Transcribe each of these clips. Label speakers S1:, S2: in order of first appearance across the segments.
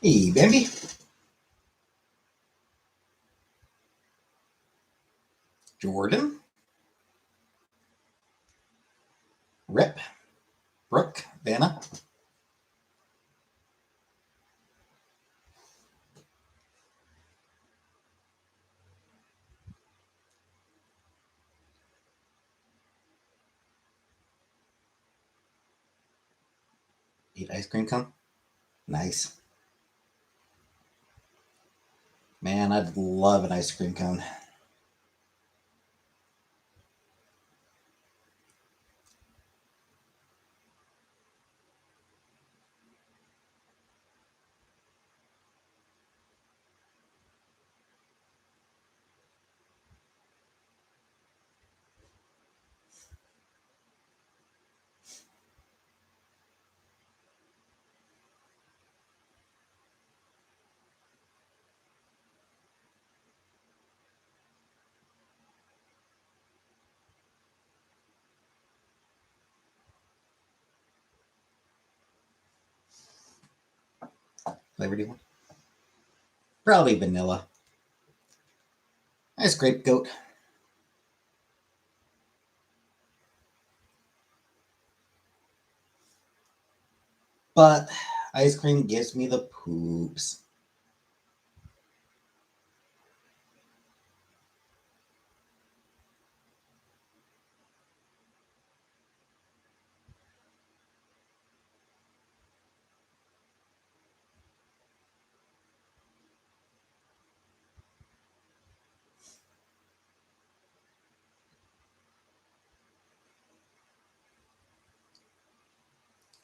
S1: Hey, Bambi. Jordan. Rip. Brooke. Vanna. Eat ice cream cone. Nice. Man, I'd love an ice cream cone. Flavor do you want? Probably vanilla. Nice grape goat. But ice cream gives me the poops.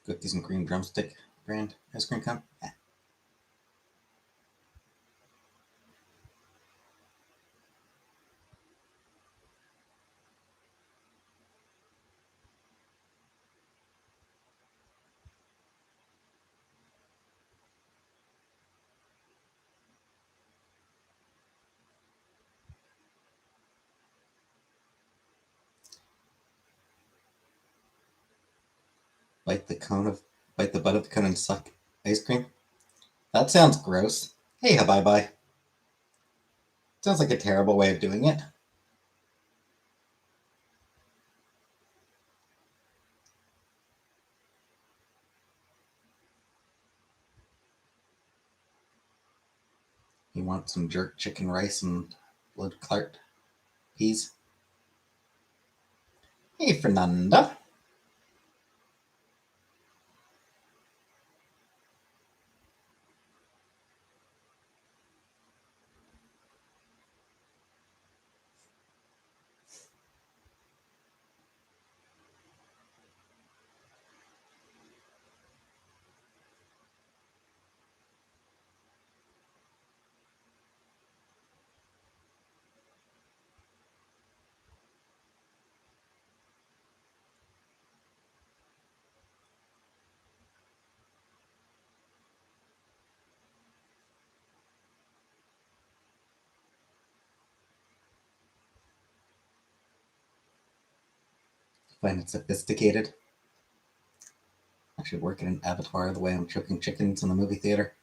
S1: Cookies and cream drumstick brand ice cream cone. Bite the cone of bite the butt of the cone and suck ice cream. That sounds gross. Hey, bye bye. Sounds like a terrible way of doing it. You want some jerk chicken rice and blood claret peas? Hey, Fernanda. Find it sophisticated. I should work in an abattoir the way I'm choking chickens in the movie theater.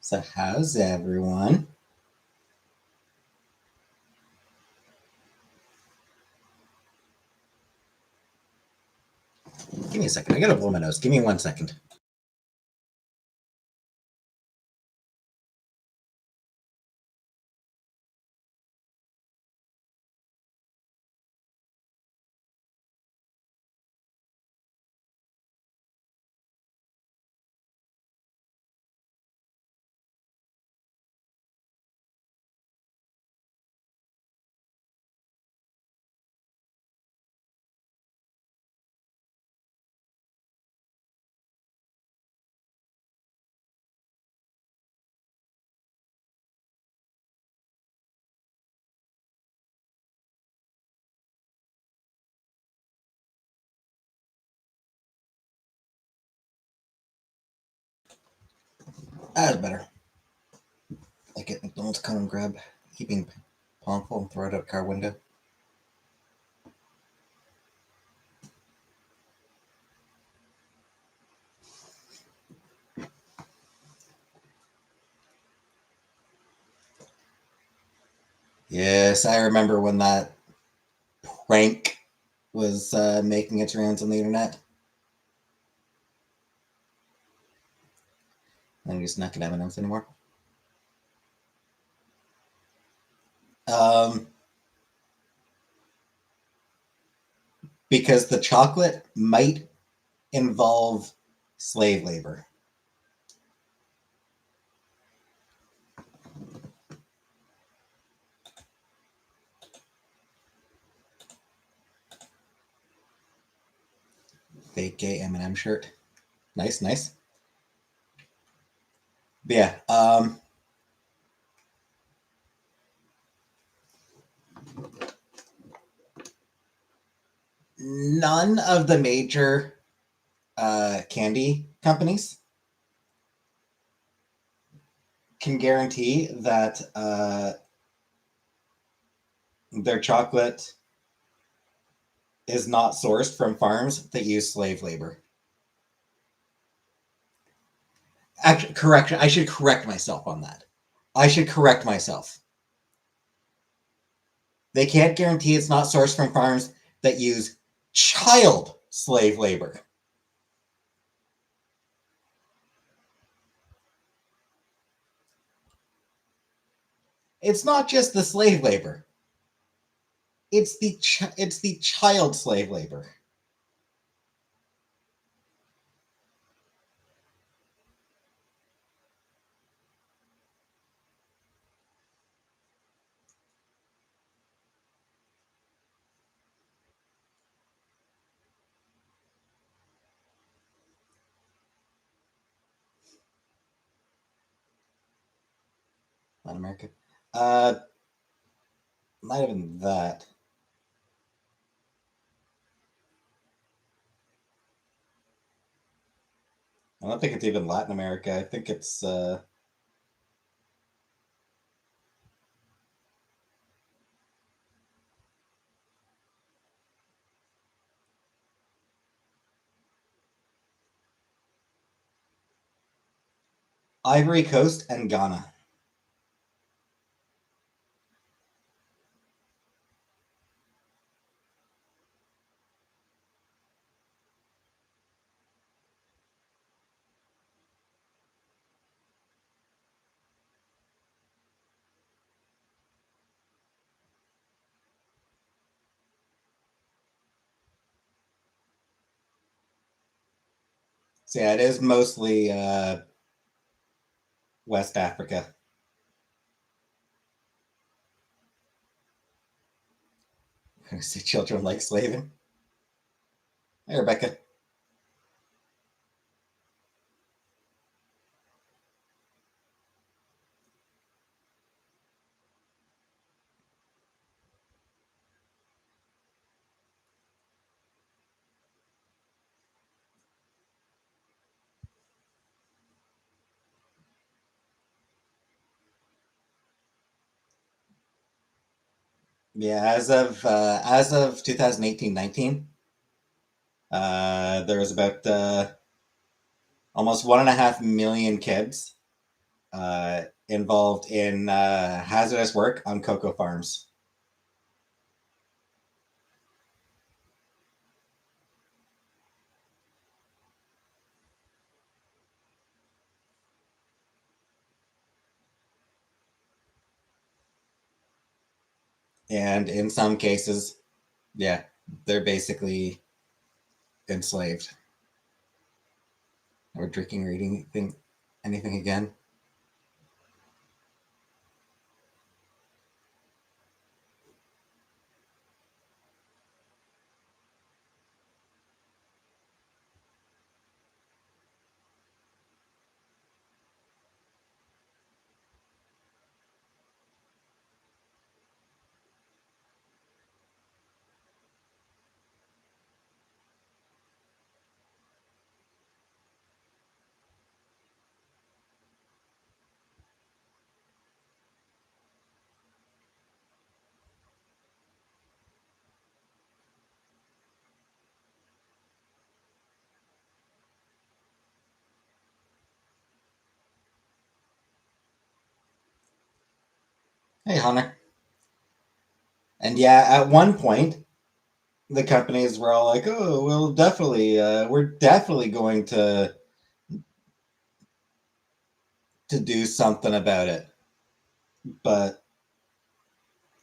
S1: So, how's everyone? Give me a second. I gotta blow my nose. Give me 1 second. That's better. Like at McDonald's, come and grab heaping palmful and throw it out a car window. Yes, I remember when that prank was making its rounds on the internet. And just not gonna have M&Ms anymore. Um, because the chocolate might involve slave labor. Fake gay M&M shirt. Nice, nice. But yeah. None of the major candy companies can guarantee that their chocolate is not sourced from farms that use slave labor. Actually, correction. I should correct myself on that. I should correct myself. They can't guarantee it's not sourced from farms that use child slave labor. It's not just the slave labor. It's the child slave labor. Latin America. Uh, not even that. I don't think it's even Latin America. I think it's Ivory Coast and Ghana. So yeah, it is mostly West Africa. I'm gonna say children like slaving. Hey, Rebecca. Yeah, as of 2018-19, there was about almost 1.5 million kids involved in hazardous work on cocoa farms. And in some cases, yeah, they're basically enslaved. Or drinking or eating anything again. Hey, Hunter. And yeah, at one point, the companies were all like, "Oh, we'll definitely, we're definitely going to do something about it." But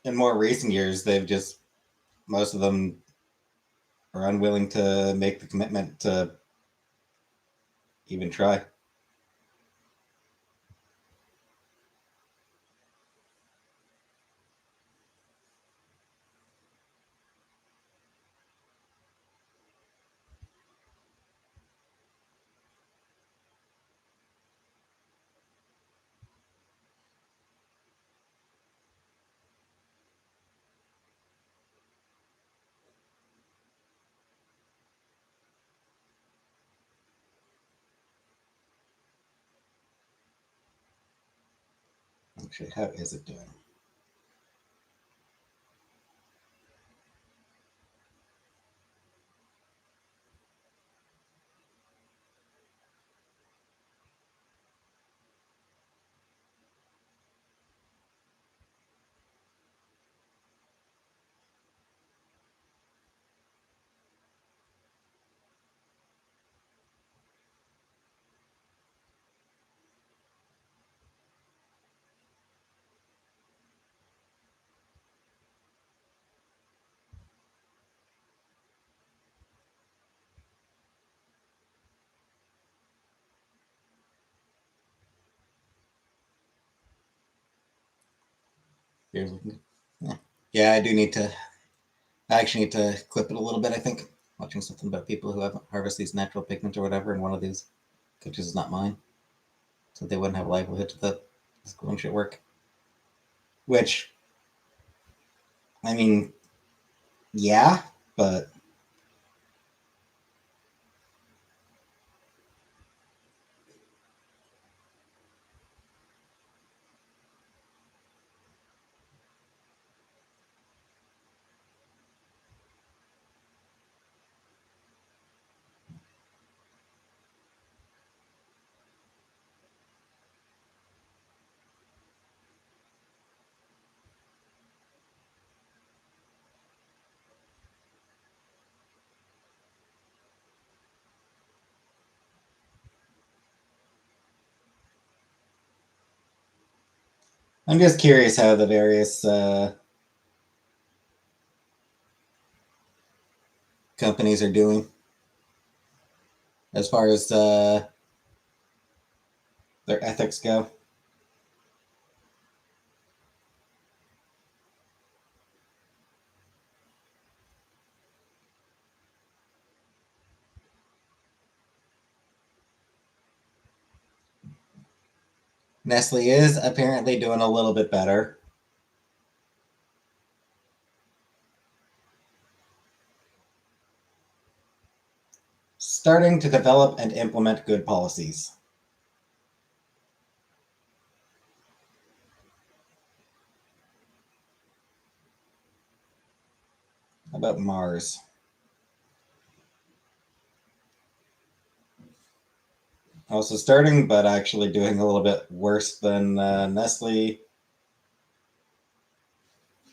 S1: in more recent years, they've just most of them are unwilling to make the commitment to even try. Actually, how is it doing? Here's looking good. Yeah. Yeah, I do need to. I actually need to clip it a little bit. I think watching something about people who have harvest these natural pigment or whatever, and one of these coaches is not mine, so they wouldn't have a livelihood to the schooling shit work. Which, I mean, yeah, but I'm just curious how the various companies are doing as far as their ethics go. Nestle is apparently doing a little bit better. Starting to develop and implement good policies. How about Mars? Also starting, but actually doing a little bit worse than Nestle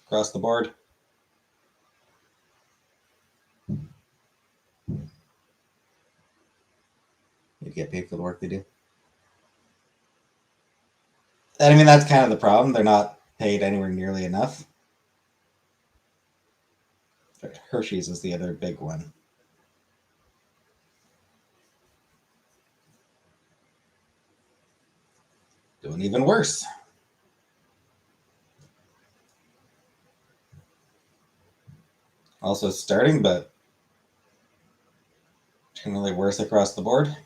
S1: across the board. You get paid for the work they do. And I mean, that's kind of the problem. They're not paid anywhere nearly enough. Hershey's is the other big one. Doing even worse. Also starting, but generally worse across the board.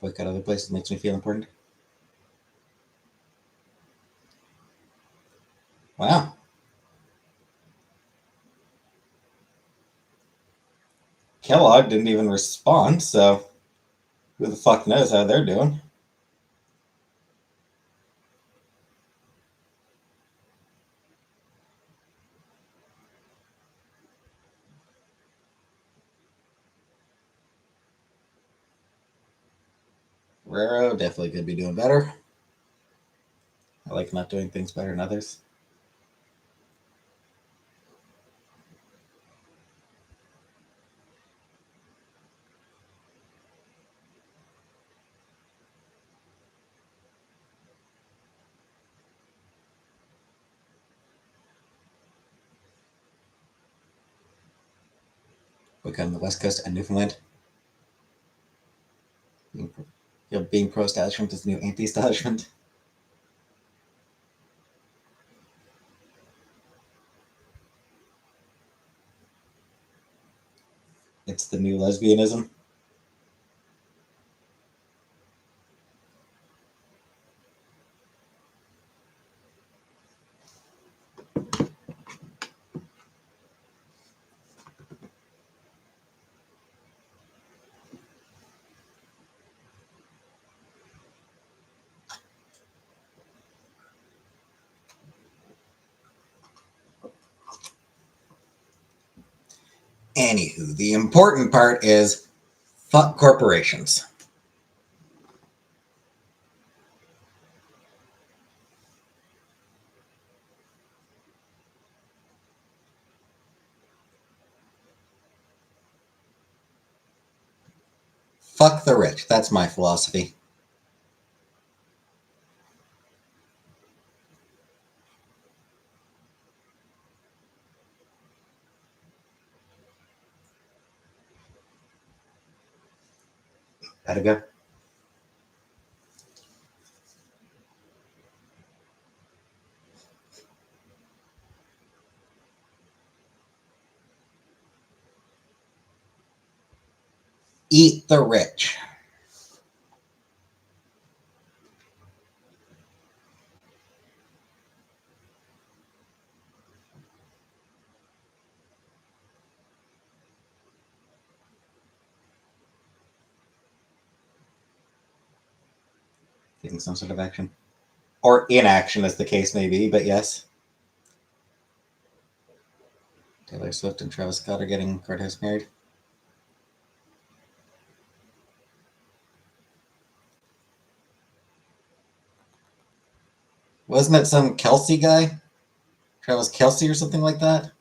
S1: Boycott other places makes me feel important. Wow. Kellogg didn't even respond, so who the fuck knows how they're doing? Guerrero definitely could be doing better. I like not doing things better than others. Boycotting the West Coast and Newfoundland. Being pro-establishment is the new anti-establishment. It's the new lesbianism. Anywho, the important part is fuck corporations. Fuck the rich. That's my philosophy. Gotta go. Eat the rich. Taking some sort of action. Or inaction, as the case may be, but yes. Taylor Swift and Travis Scott are getting courthouse married. Wasn't it some Kelsey guy? Travis Kelsey or something like that?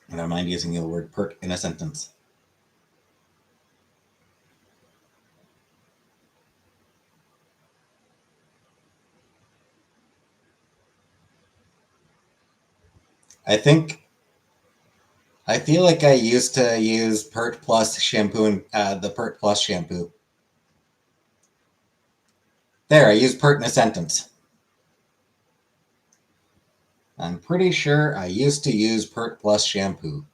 S1: I don't mind using the word pert in a sentence. I feel like I used to use Pert Plus shampoo and the Pert Plus shampoo. There, I used Pert in a sentence. I'm pretty sure I used to use Pert Plus shampoo.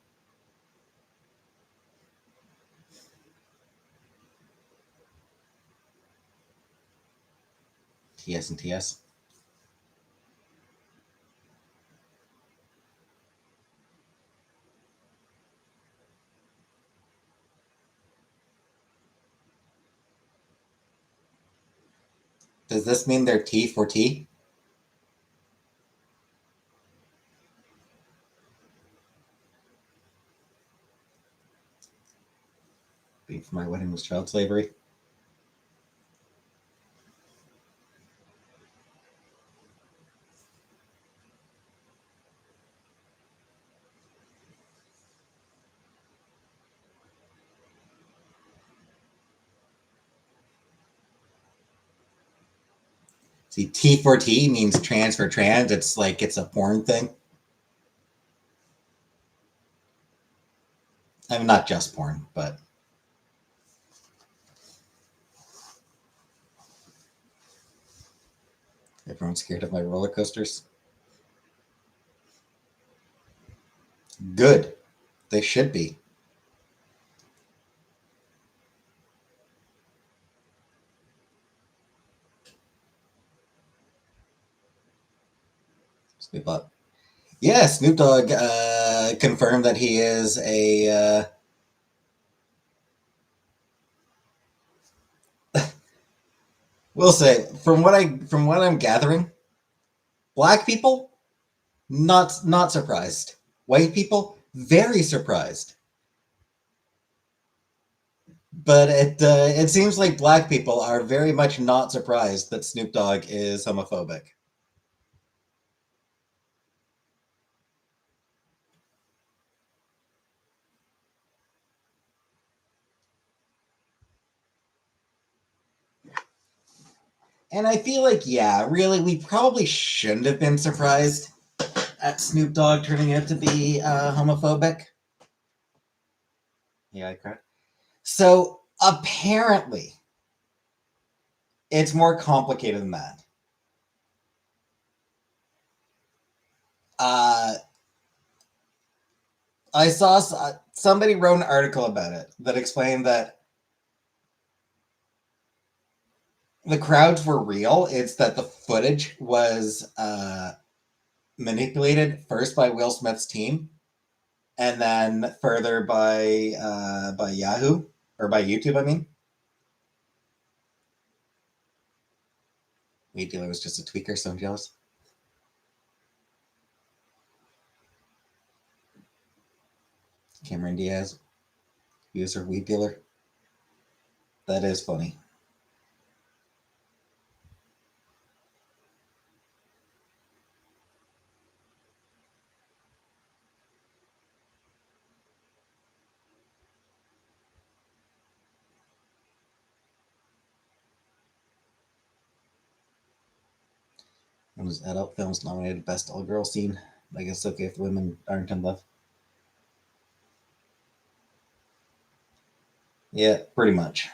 S1: TS and TS. Does this mean they're T for T? Being for my wedding was child slavery. See, T for T means trans for trans. It's like it's a porn thing. I mean, not just porn, but everyone's scared of my roller coasters. Good. They should be. Snoop Dogg. Yeah, Snoop Dogg confirmed that he is a. Will say from what I'm gathering, black people not surprised. White people very surprised. But it seems like black people are very much not surprised that Snoop Dogg is homophobic. And I feel like, yeah, really, we probably shouldn't have been surprised at Snoop Dogg turning out to be homophobic. Yeah, correct. So apparently, it's more complicated than that. Uh, I saw somebody wrote an article about it that explained that the crowds were real. It's that the footage was manipulated first by Will Smith's team, and then further by Yahoo or by YouTube. I mean, Weed Dealer was just a tweaker, so I'm jealous. Cameron Diaz, user Weed Dealer. That is funny. One was adult films nominated Best All Girl Scene. I guess okay if the women aren't in love. Yeah, pretty much.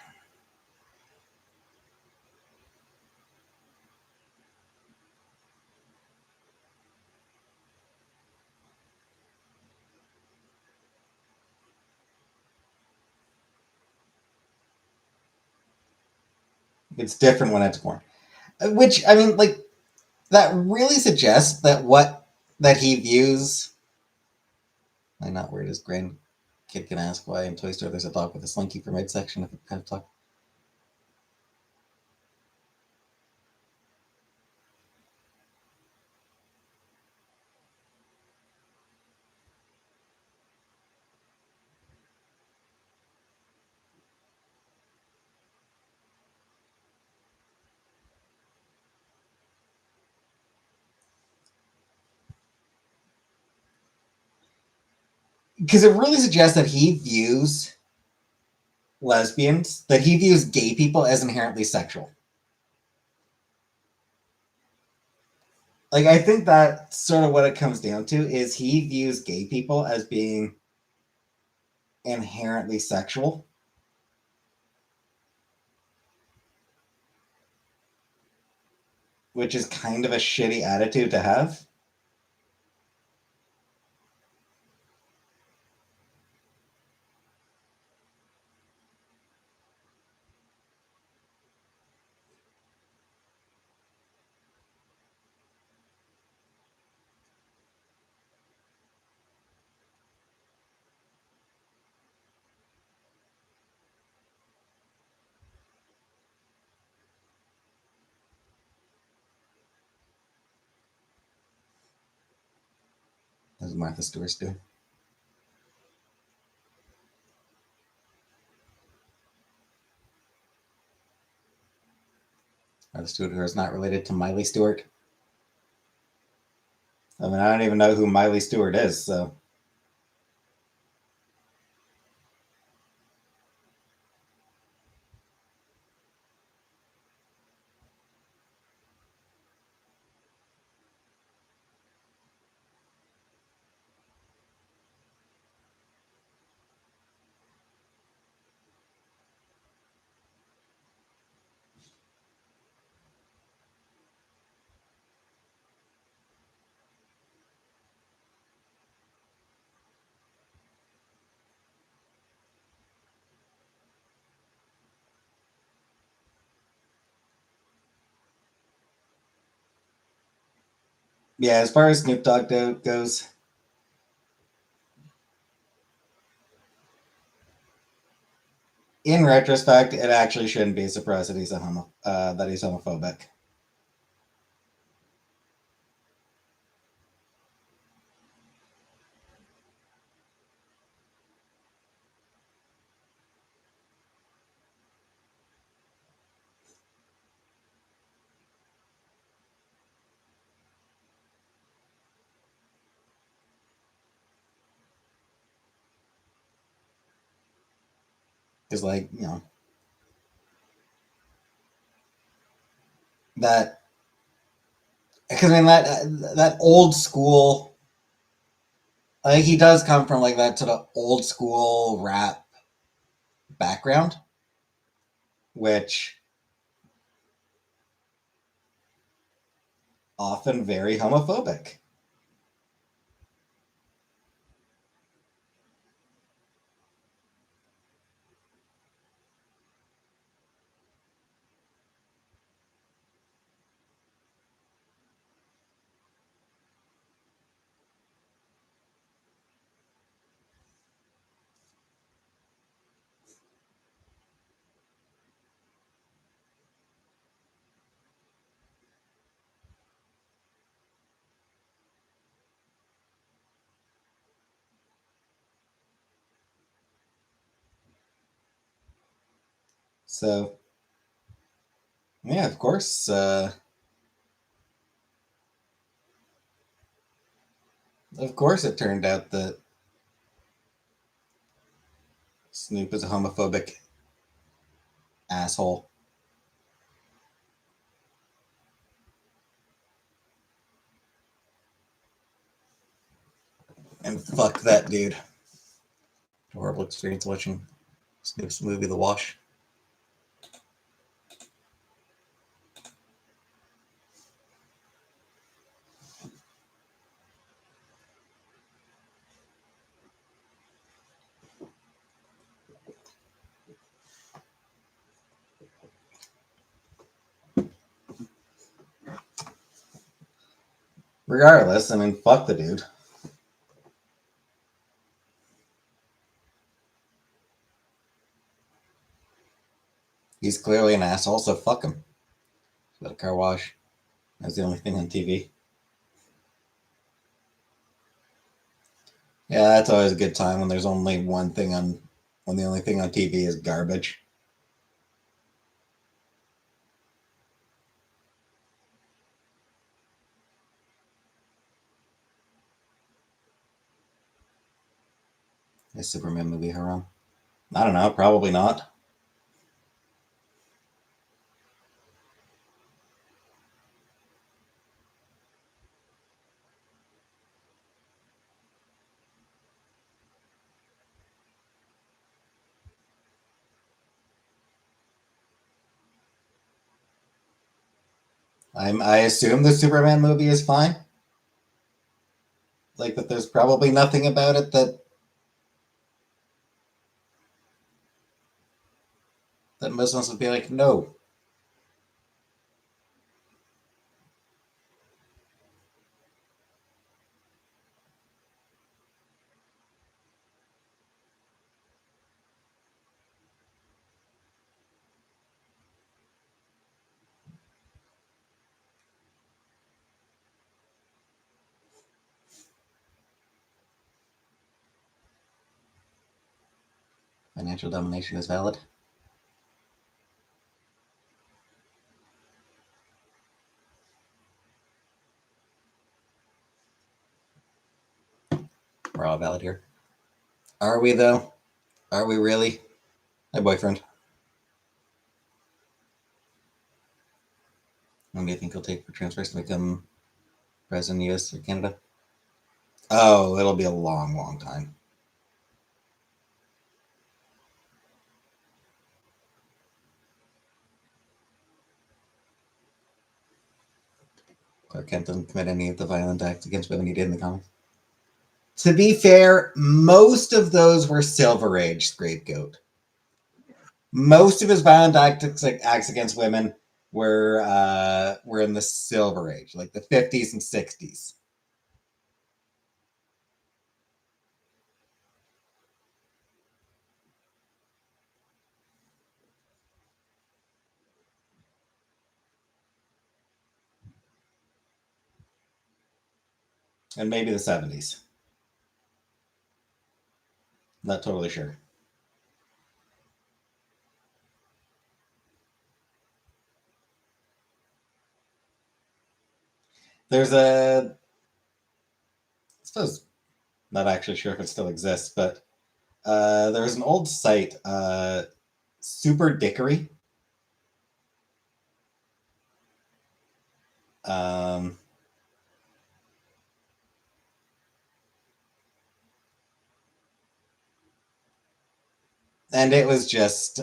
S1: It's different when it's porn. Which I mean, like that really suggests that what that he views. I'm not worried his grandkid can ask why in Toy Story there's a dog with a slinky for midsection if it kind of talk. Because it really suggests that he views lesbians, that he views gay people as inherently sexual. Like I think that's sort of what it comes down to is he views gay people as being inherently sexual, which is kind of a shitty attitude to have. As Martha Stewart's do. Martha Stewart, who is not related to Miley Stewart. I mean, I don't even know who Miley Stewart is, so. Yeah, as far as Snoop Dogg goes, in retrospect, it actually shouldn't be a surprise that he's homophobic. Because, like, that, because I mean, that old school, like, he does come from, like, that sort of old school rap background, which often very homophobic. So, yeah, of course. Of course, it turned out that Snoop is a homophobic asshole. And fuck that dude. Horrible experience watching Snoop's movie, The Wash. Regardless, I mean, fuck the dude. He's clearly an asshole, so fuck him. Got a car wash. That's the only thing on TV. Yeah, that's always a good time when there's only one thing on, when the only thing on TV is garbage. Is Superman movie haram? I don't know, probably not. I assume the Superman movie is fine. Like that, there's probably nothing about it that Muslims would be like, no. Financial domination is valid. We're all valid here. Are we though? Are we really? My boyfriend. When do you think he'll take for transfers to become president of US or Canada? Oh, it'll be a long, long time. Clark Kent doesn't commit any of the violent acts against women he did in the comics. To be fair, most of those were Silver Age scapegoat. Most of his violent acts against women were in the Silver Age, like the 50s and 60s. And maybe the 70s. Not totally sure. There's I suppose, not actually sure if it still exists, but there was an old site, Super Dickory. Um, and it was just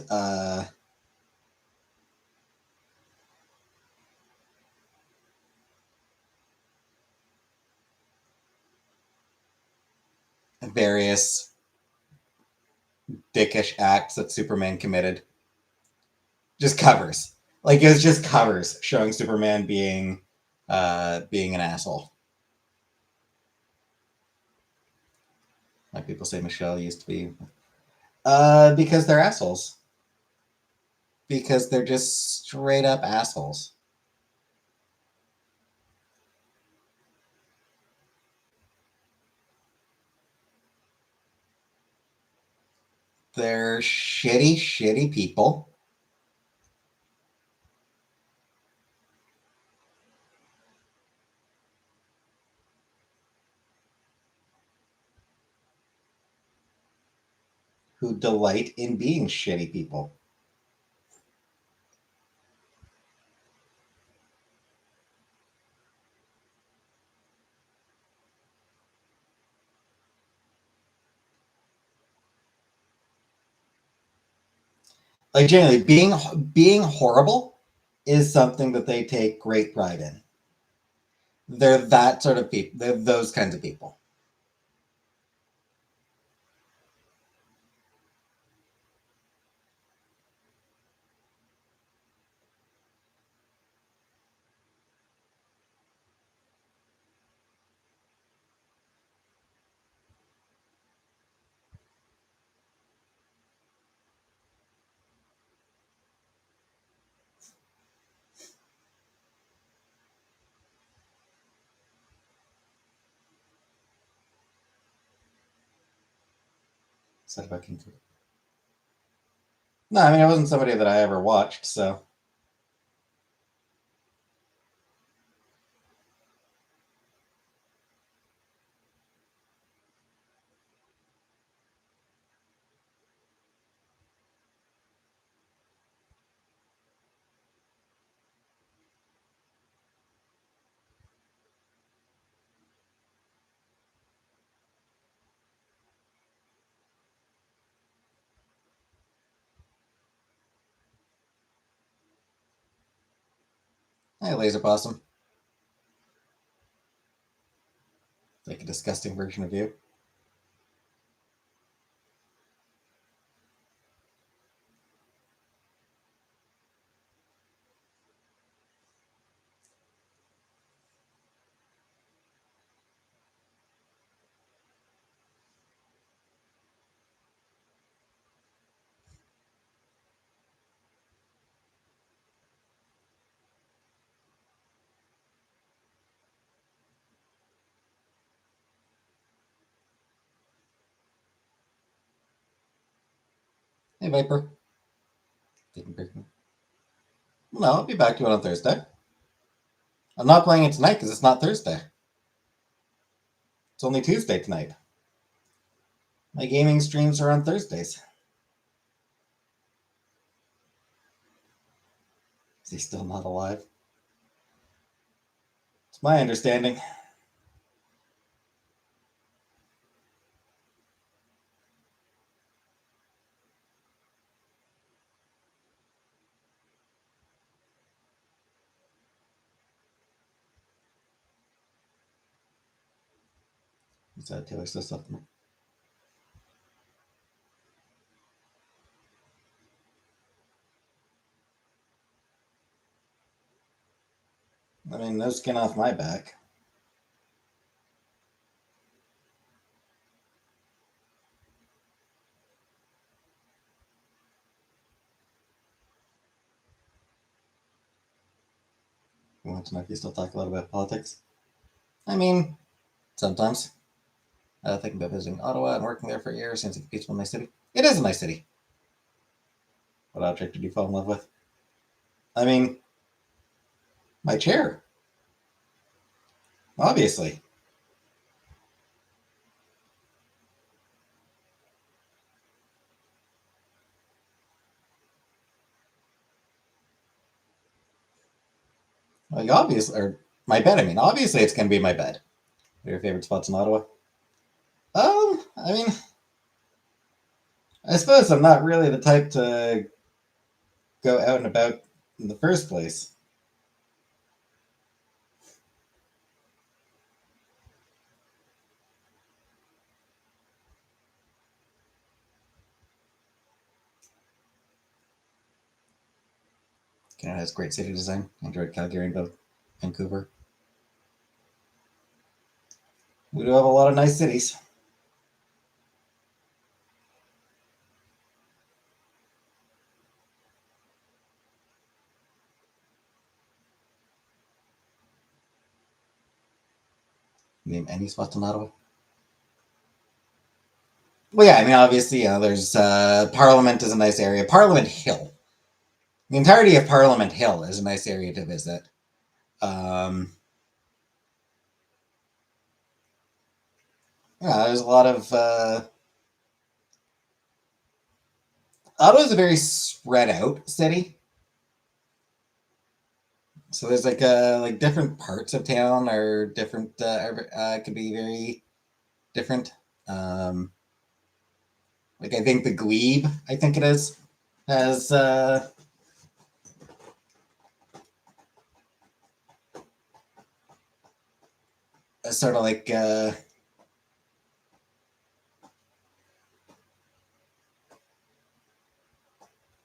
S1: various dickish acts that Superman committed. Just covers. Like it was just covers showing Superman being an asshole. Like people say Michelle used to be. Because they're assholes. Because they're just straight up assholes. They're shitty, shitty people. Who delight in being shitty people. Like generally, being horrible is something that they take great pride in. They're that sort of people. They're those kinds of people. Said about King Cooper. No, I mean it wasn't somebody that I ever watched, so hey, Laser Possum. Like a disgusting version of you. Hey, Viper. Didn't break me. No, I'll be back to it on Thursday. I'm not playing it tonight because it's not Thursday. It's only Tuesday tonight. My gaming streams are on Thursdays. Is he still not alive? It's my understanding. Is that Taylor Swift something? I mean, no skin off my back. You want to know if you still talk a lot about politics? I mean, sometimes. Thinking about visiting Ottawa and working there for a year. Seems like a peaceful, nice city. It is a nice city. What object did you fall in love with? I mean, my chair. Obviously. Like, obviously, or my bed, I mean. Obviously, it's going to be my bed. What are your favorite spots in Ottawa? I mean, I suppose I'm not really the type to go out and about in the first place. Canada has great city design. I enjoyed Calgary and Vancouver. We do have a lot of nice cities. Name any spots in Ottawa? Well, yeah, I mean, obviously, there's Parliament is a nice area. Parliament Hill. The entirety of Parliament Hill is a nice area to visit. Um, yeah, there's a lot of. Ottawa's a very spread out city. So there's like different parts of town are different. Could be very different. Um, like I think the Glebe, I think it is, has a sort of like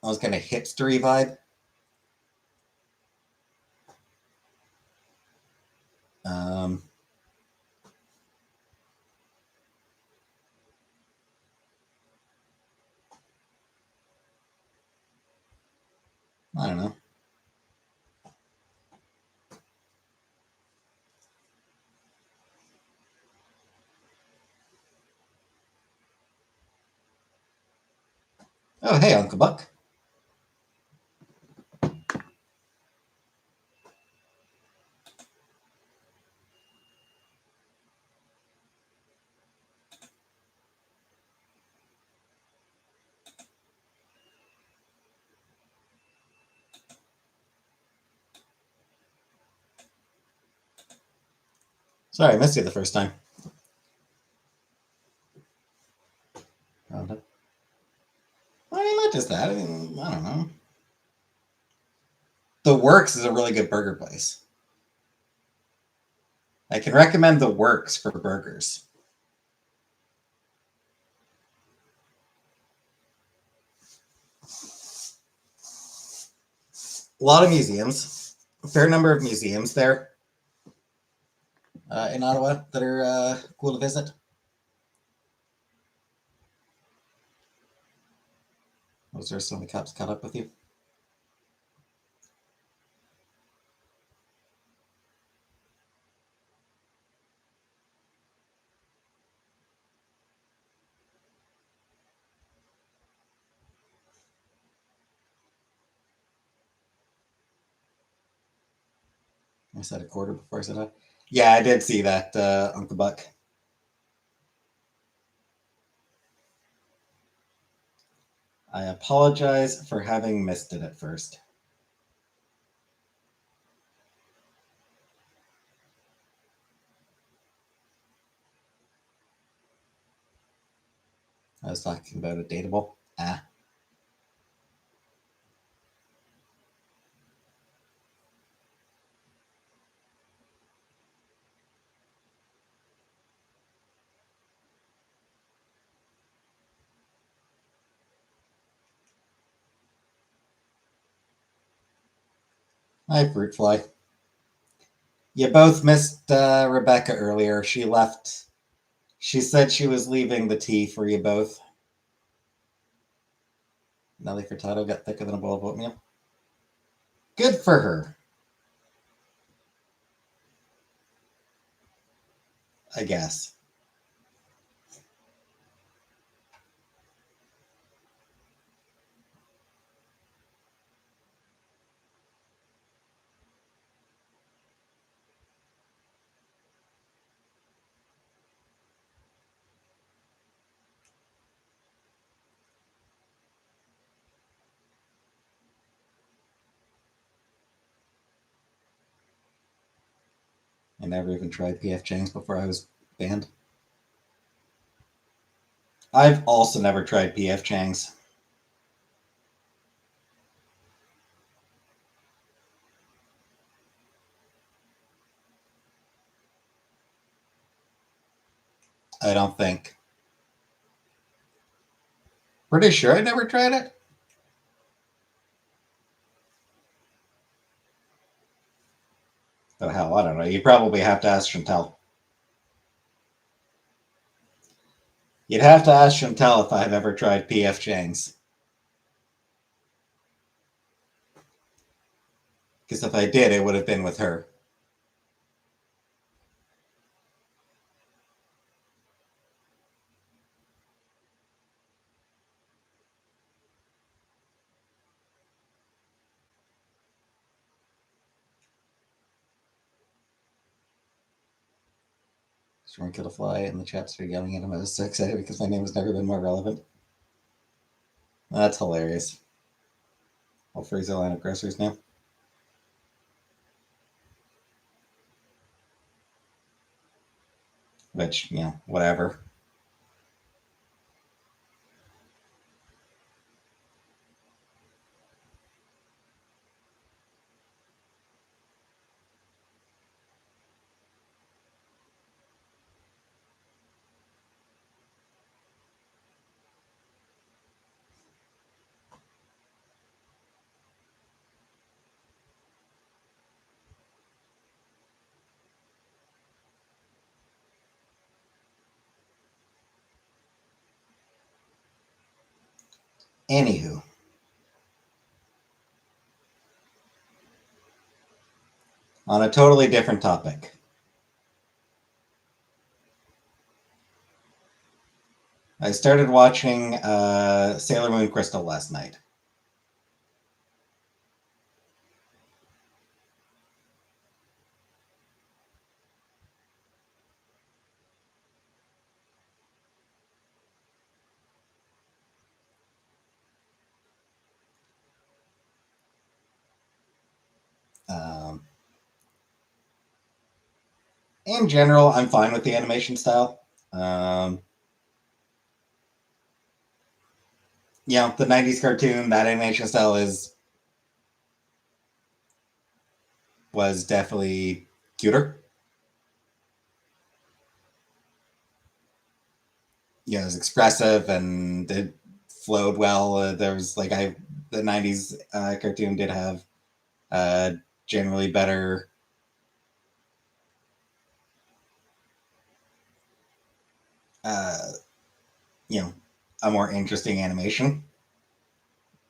S1: almost kind of hipstery vibe. Um, I don't know. Oh, hey, Uncle Buck. Sorry, I missed you the first time. I mean, not just that. I mean, I don't know. The Works is a really good burger place. I can recommend The Works for burgers. A lot of museums, a fair number of museums there in Ottawa that are cool to visit. Was there so many cops caught up with you? I said a quarter before I said that. Yeah, I did see that, Uncle Buck. I apologize for having missed it at first. I was talking about a dateable. Ah, hi, Fruit Fly. You both missed Rebecca earlier. She left. She said she was leaving the tea for you both. Nelly Furtado got thicker than a bowl of oatmeal. Good for her. I guess. I never even tried PF Chang's before I was banned. I've also never tried PF Chang's. I don't think. Pretty sure I never tried it. Oh, hell, I don't know. You probably have to ask Chantel. You'd have to ask Chantel if I've ever tried PF Chang's. Because if I did, it would have been with her. Someone killed a fly in the chat started yelling at him. I was so excited because my name has never been more relevant. That's hilarious. I'll freeze the line of groceries now. Which, whatever. Anywho. On a totally different topic. I started watching Sailor Moon Crystal last night. In general, I'm fine with the animation style. The 90s cartoon, that animation style was definitely cuter. It was expressive and it flowed well. There was the 90s cartoon did have generally better uh, a more interesting animation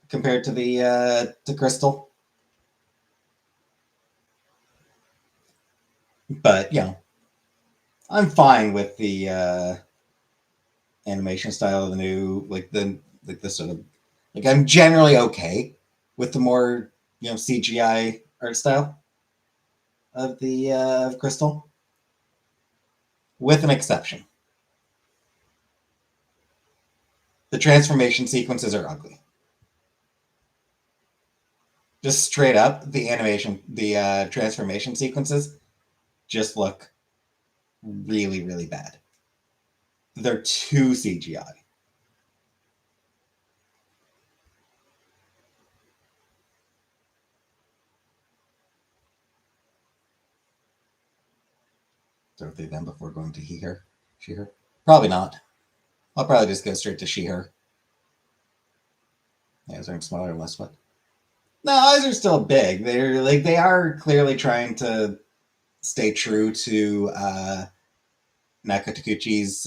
S1: compared to the to Crystal. But I'm fine with the animation style of the new the sort of I'm generally okay with the more CGI art style of the of Crystal, with an exception. The transformation sequences are ugly. Just straight up, the transformation sequences just look really, really bad. They're too CGI. Go through them before going to he, her, she, her. Probably not. I'll probably just go straight to she, her. Yeah, they're smaller and less what? No, eyes are still big. They are clearly trying to stay true to Naka Takuchi's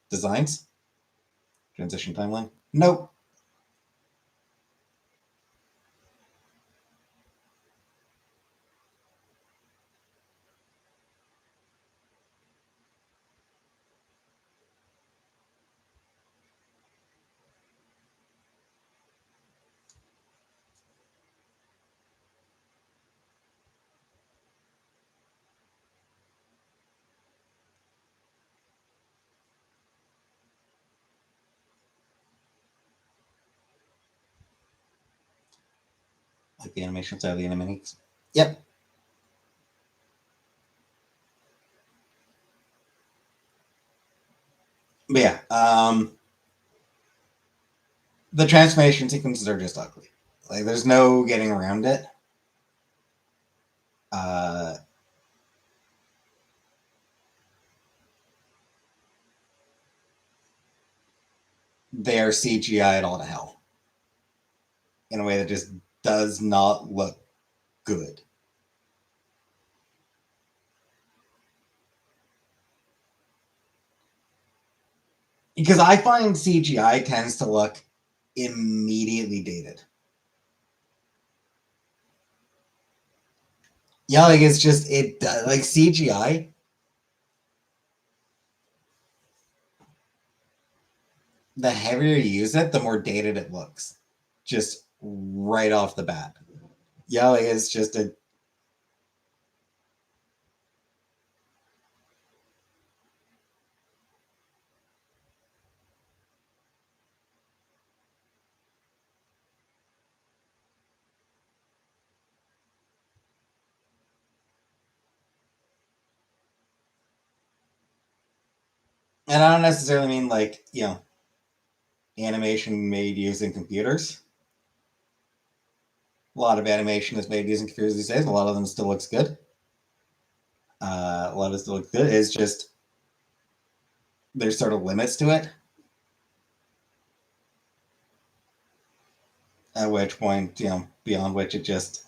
S1: designs. Transition timeline. Nope. at the animation side of the Animaniacs. Yep. But yeah, the transformation sequences are just ugly. Like, there's no getting around it. Uh, they are CGI'd all to hell in a way that just does not look good. Because I find CGI tends to look immediately dated. Yeah, like it's just like CGI. The heavier you use it, the more dated it looks. Just right off the bat. Yeah, like it's just a. And I don't necessarily mean like, animation made using computers. A lot of animation is made using computers these days. A lot of them still looks good. A lot of it still looks good. It's just there's sort of limits to it. At which point, beyond which it just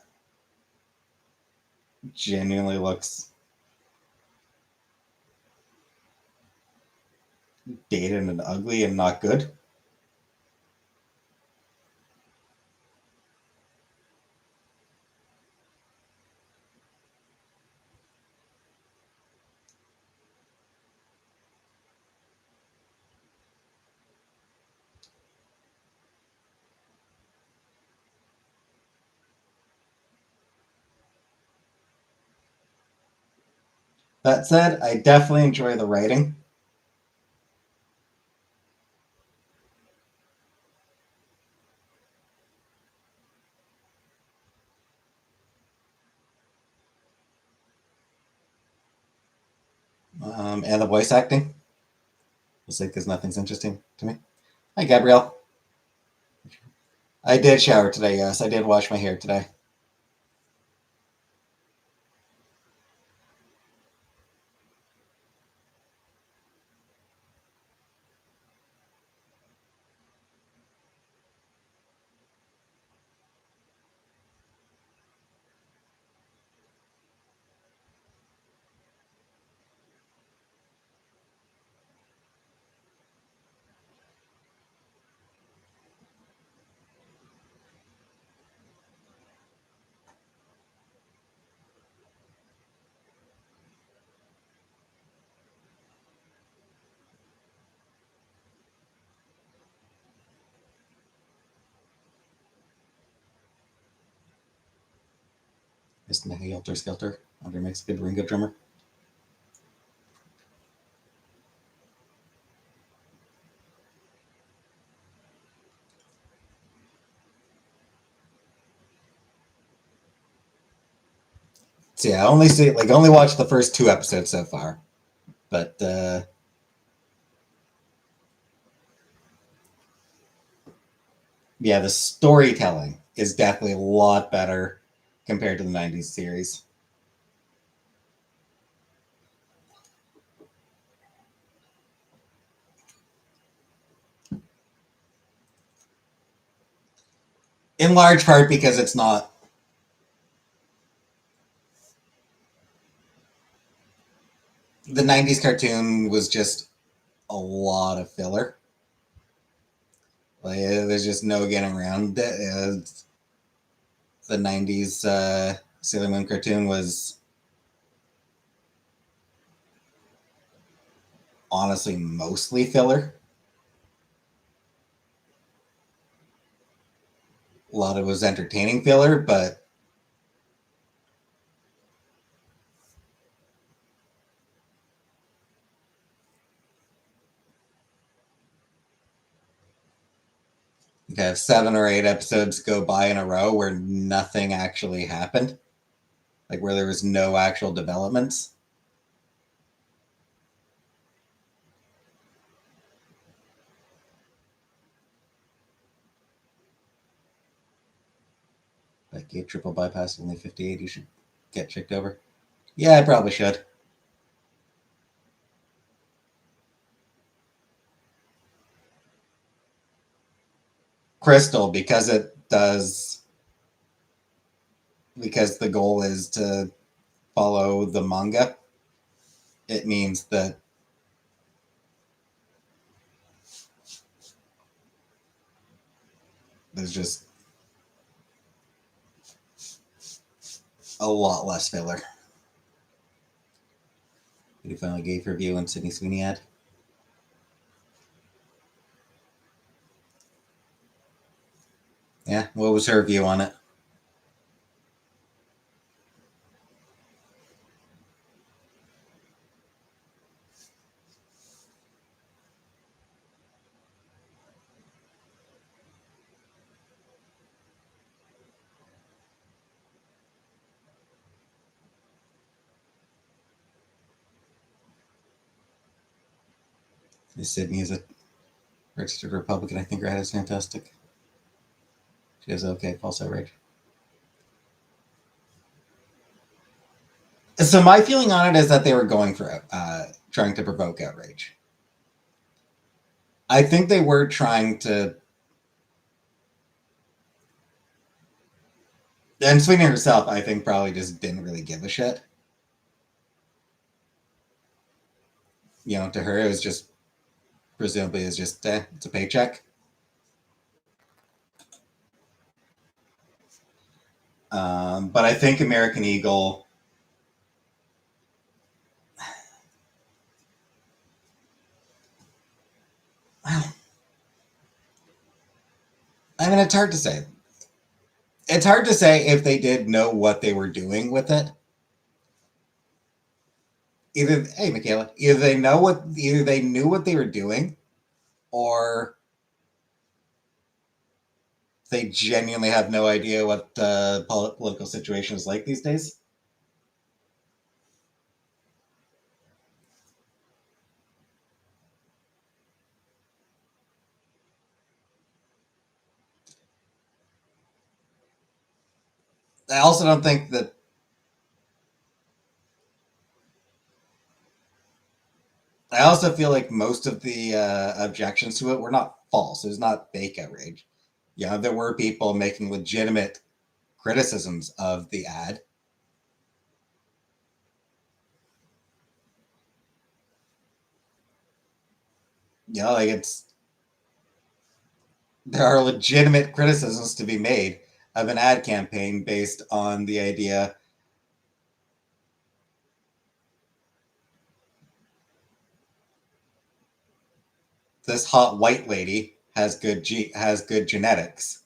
S1: genuinely looks dated and ugly and not good. That said, I definitely enjoy the writing. And the voice acting. Just like because nothing's interesting to me. Hi, Gabrielle. I did shower today. Yes, I did wash my hair today. Just a helter skelter. Andre makes a good Ringo drummer. So yeah, I only watched the first two episodes so far, but yeah, the storytelling is definitely a lot better compared to the '90s series. In large part because it's not the '90s cartoon was just a lot of filler. Like there's just no getting around it. The '90s Sailor Moon cartoon was honestly mostly filler. A lot of it was entertaining filler, but have 7 or 8 episodes go by in a row where nothing actually happened, like where there was no actual developments. Like a triple bypass, only 58, you should get checked over. Yeah, I probably should. Crystal, because it does, because the goal is to follow the manga, it means that there's just a lot less filler. Did you finally gave review on Sydney Sweeney ad? Yeah, what was her view on it? Sydney is a registered Republican. I think her ad is fantastic. She has okay, false outrage. So my feeling on it is that they were going for trying to provoke outrage. I think they were trying to, and Sweeney herself, I think, probably just didn't really give a shit. You know, to her, it was just presumably it's just it's a paycheck. But I think American Eagle. Well, I mean, it's hard to say. It's hard to say if they did know what they were doing with it. Either, hey, Michaela, either they knew what they were doing, or they genuinely have no idea what the political situation is like these days. I also don't think that. I also feel like most of the objections to it were not false. It was not fake outrage. Yeah, there were people making legitimate criticisms of the ad. You know, like there are legitimate criticisms to be made of an ad campaign based on the idea this hot white lady has good genetics.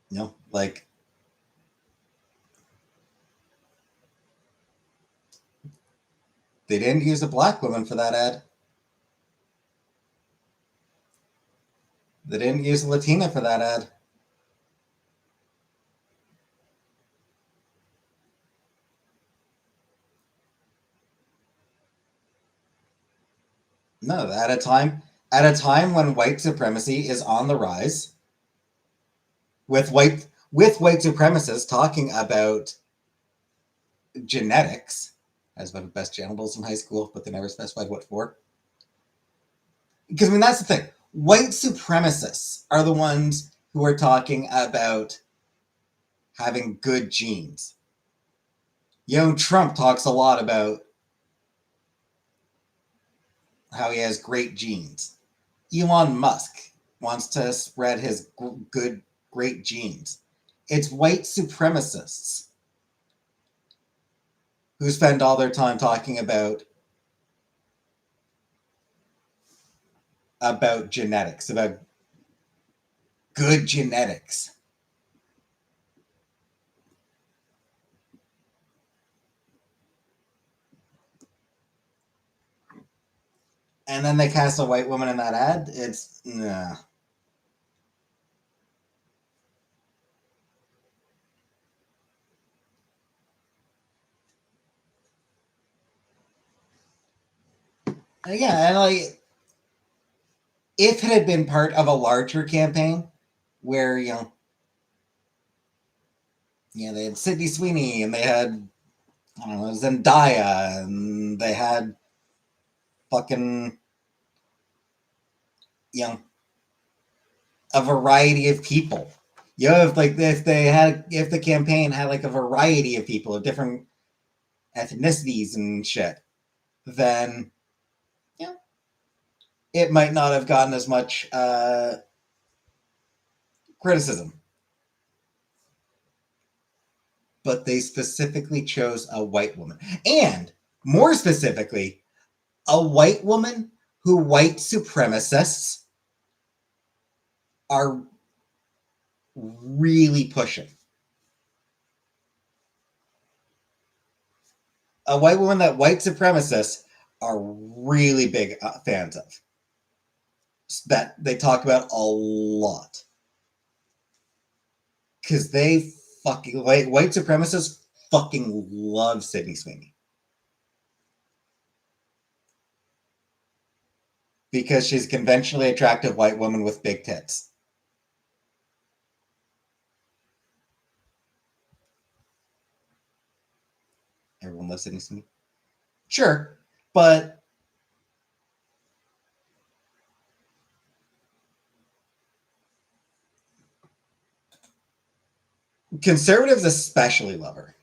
S1: You know, like they didn't use a black woman for that ad. They didn't use a Latina for that ad. No, at a time when white supremacy is on the rise, with white supremacists talking about genetics as one of the best genitals in high school, but they never specified what for. Because I mean that's the thing. White supremacists are the ones who are talking about having good genes. You know, Trump talks a lot about how he has great genes. Elon Musk wants to spread his good, great genes. It's white supremacists who spend all their time talking about genetics, about good genetics. And then they cast a white woman in that ad. It's nah. Yeah, and like if it had been part of a larger campaign where they had Sydney Sweeney and they had I don't know Zendaya and they had fucking you know a variety of people. If the campaign had like a variety of people of different ethnicities and shit, then yeah, it might not have gotten as much criticism. But they specifically chose a white woman. And more specifically, a white woman who white supremacists are really pushing. A white woman that white supremacists are really big fans of. That they talk about a lot. Because they fucking, white supremacists fucking love Sydney Sweeney. Because she's a conventionally attractive white woman with big tits. Everyone loves Sydney Sweeney. Sure, but conservatives especially love her.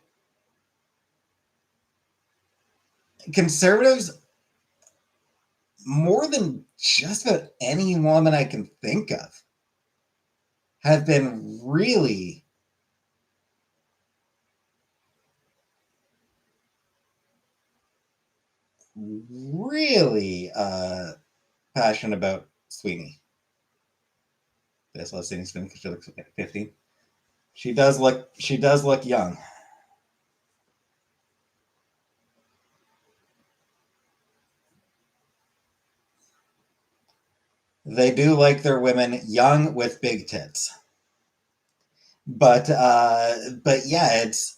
S1: Conservatives, more than just about any woman I can think of, have been really passionate about Sweeney. That's why Sydney Sweeney because she looks 15. She does look young. They do like their women young with big tits. But yeah, it's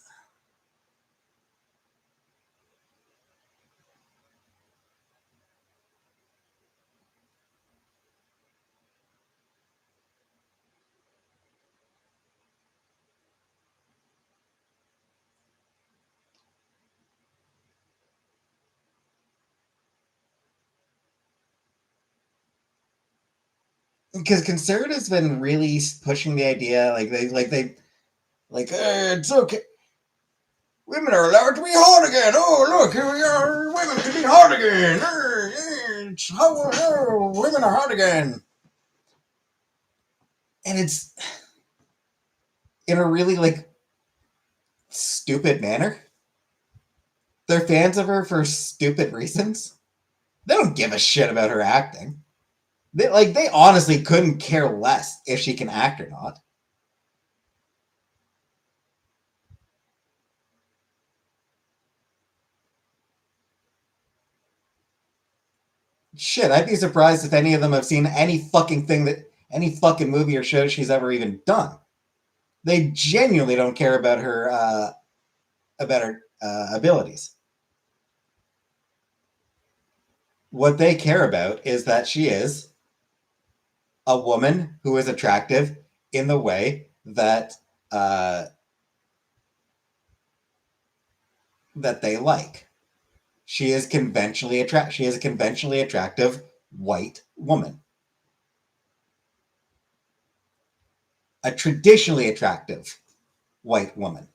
S1: because conservatives been really pushing the idea it's okay. Women are allowed to be hot again. Oh, look, here we are. Women can be hot again. Women are hot again. And it's in a really stupid manner. They're fans of her for stupid reasons. They don't give a shit about her acting. They honestly couldn't care less if she can act or not. Shit, I'd be surprised if any of them have seen any fucking movie or show she's ever even done. They genuinely don't care about her abilities. What they care about is that she is a woman who is attractive in the way that that they like. She is She is a conventionally attractive white woman. A traditionally attractive white woman.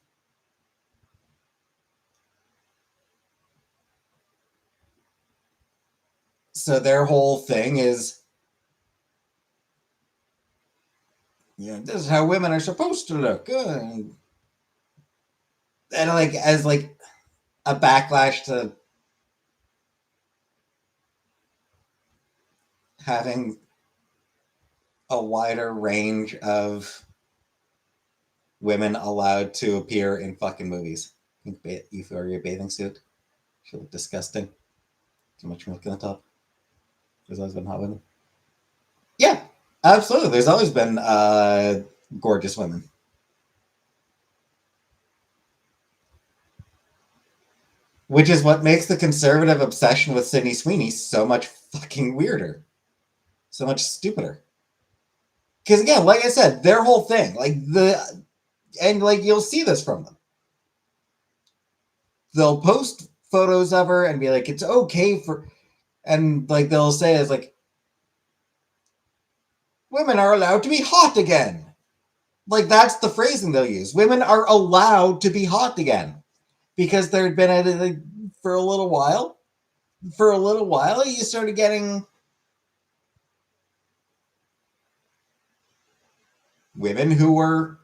S1: So their whole thing is, this is how women are supposed to look. And as a backlash to having a wider range of women allowed to appear in fucking movies. Euphoria bathing suit. She looked disgusting. Too much milk in the top. There's always been hot women. Yeah, absolutely. There's always been gorgeous women. Which is what makes the conservative obsession with Sydney Sweeney so much fucking weirder. So much stupider. Because again, like I said, their whole thing, like you'll see this from them. They'll post photos of her and be like, it's okay for, and like they'll say it's like, women are allowed to be hot again. Like that's the phrasing they'll use. Women are allowed to be hot again because there had been for a little while. For a little while, you started getting women who were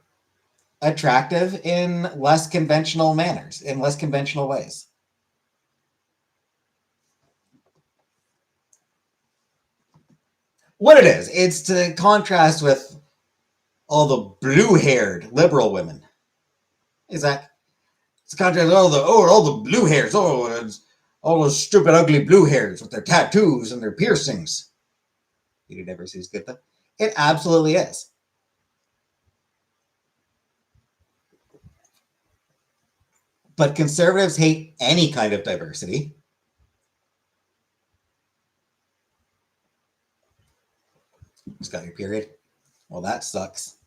S1: attractive in less conventional manners, in less conventional ways. What it is, it's to contrast with all the blue-haired liberal women. Is that it's a contrast with all the blue hairs, all those stupid, ugly blue hairs with their tattoos and their piercings. You never see good though. It absolutely is. But conservatives hate any kind of diversity. Just got your period. Well, that sucks.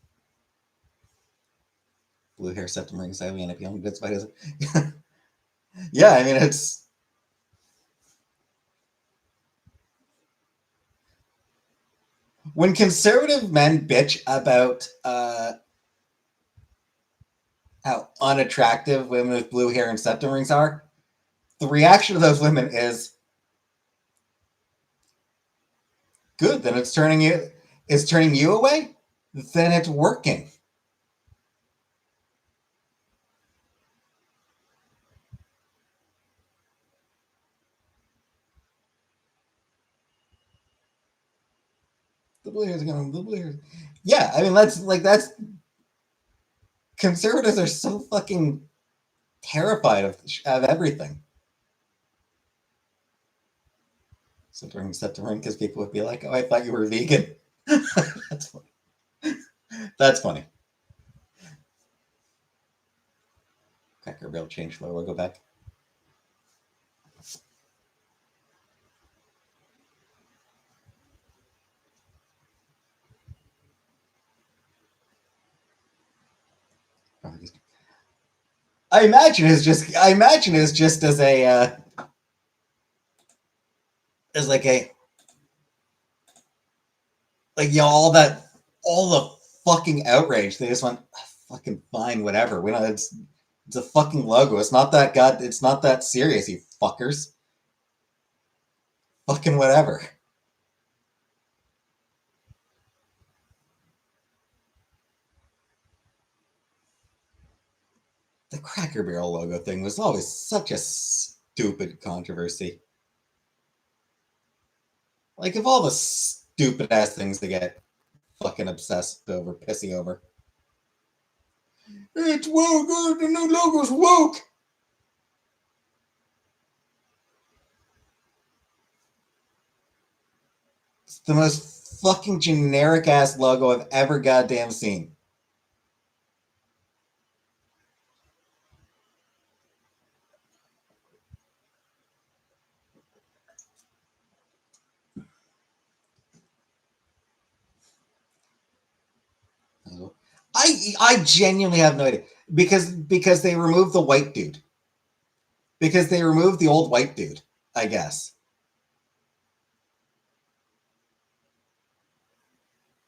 S1: Blue hair septum rings, alien appealing bits by his. Yeah, I mean it's when conservative men bitch about how unattractive women with blue hair and septum rings are, the reaction of those women is good. Then it's turning you away. Then it's working. The blue hairs are going. The blue hairs. Yeah, I mean that's conservatives are so fucking terrified of everything. So during septum because people would be like, "Oh, I thought you were vegan." That's funny. That's funny. Cracker Barrel changed their logo back. I imagine it's just as a as like a like all the fucking outrage. They just went fucking fine, whatever. We know it's a fucking logo. It's not that serious, you fuckers. Fucking whatever. The Cracker Barrel logo thing was always such a stupid controversy. Like of all the stupid ass things to get fucking obsessed over, pissy over. It's woke. The new logo's woke. It's the most fucking generic ass logo I've ever goddamn seen. I genuinely have no idea because they removed the white dude. Because they removed the old white dude, I guess.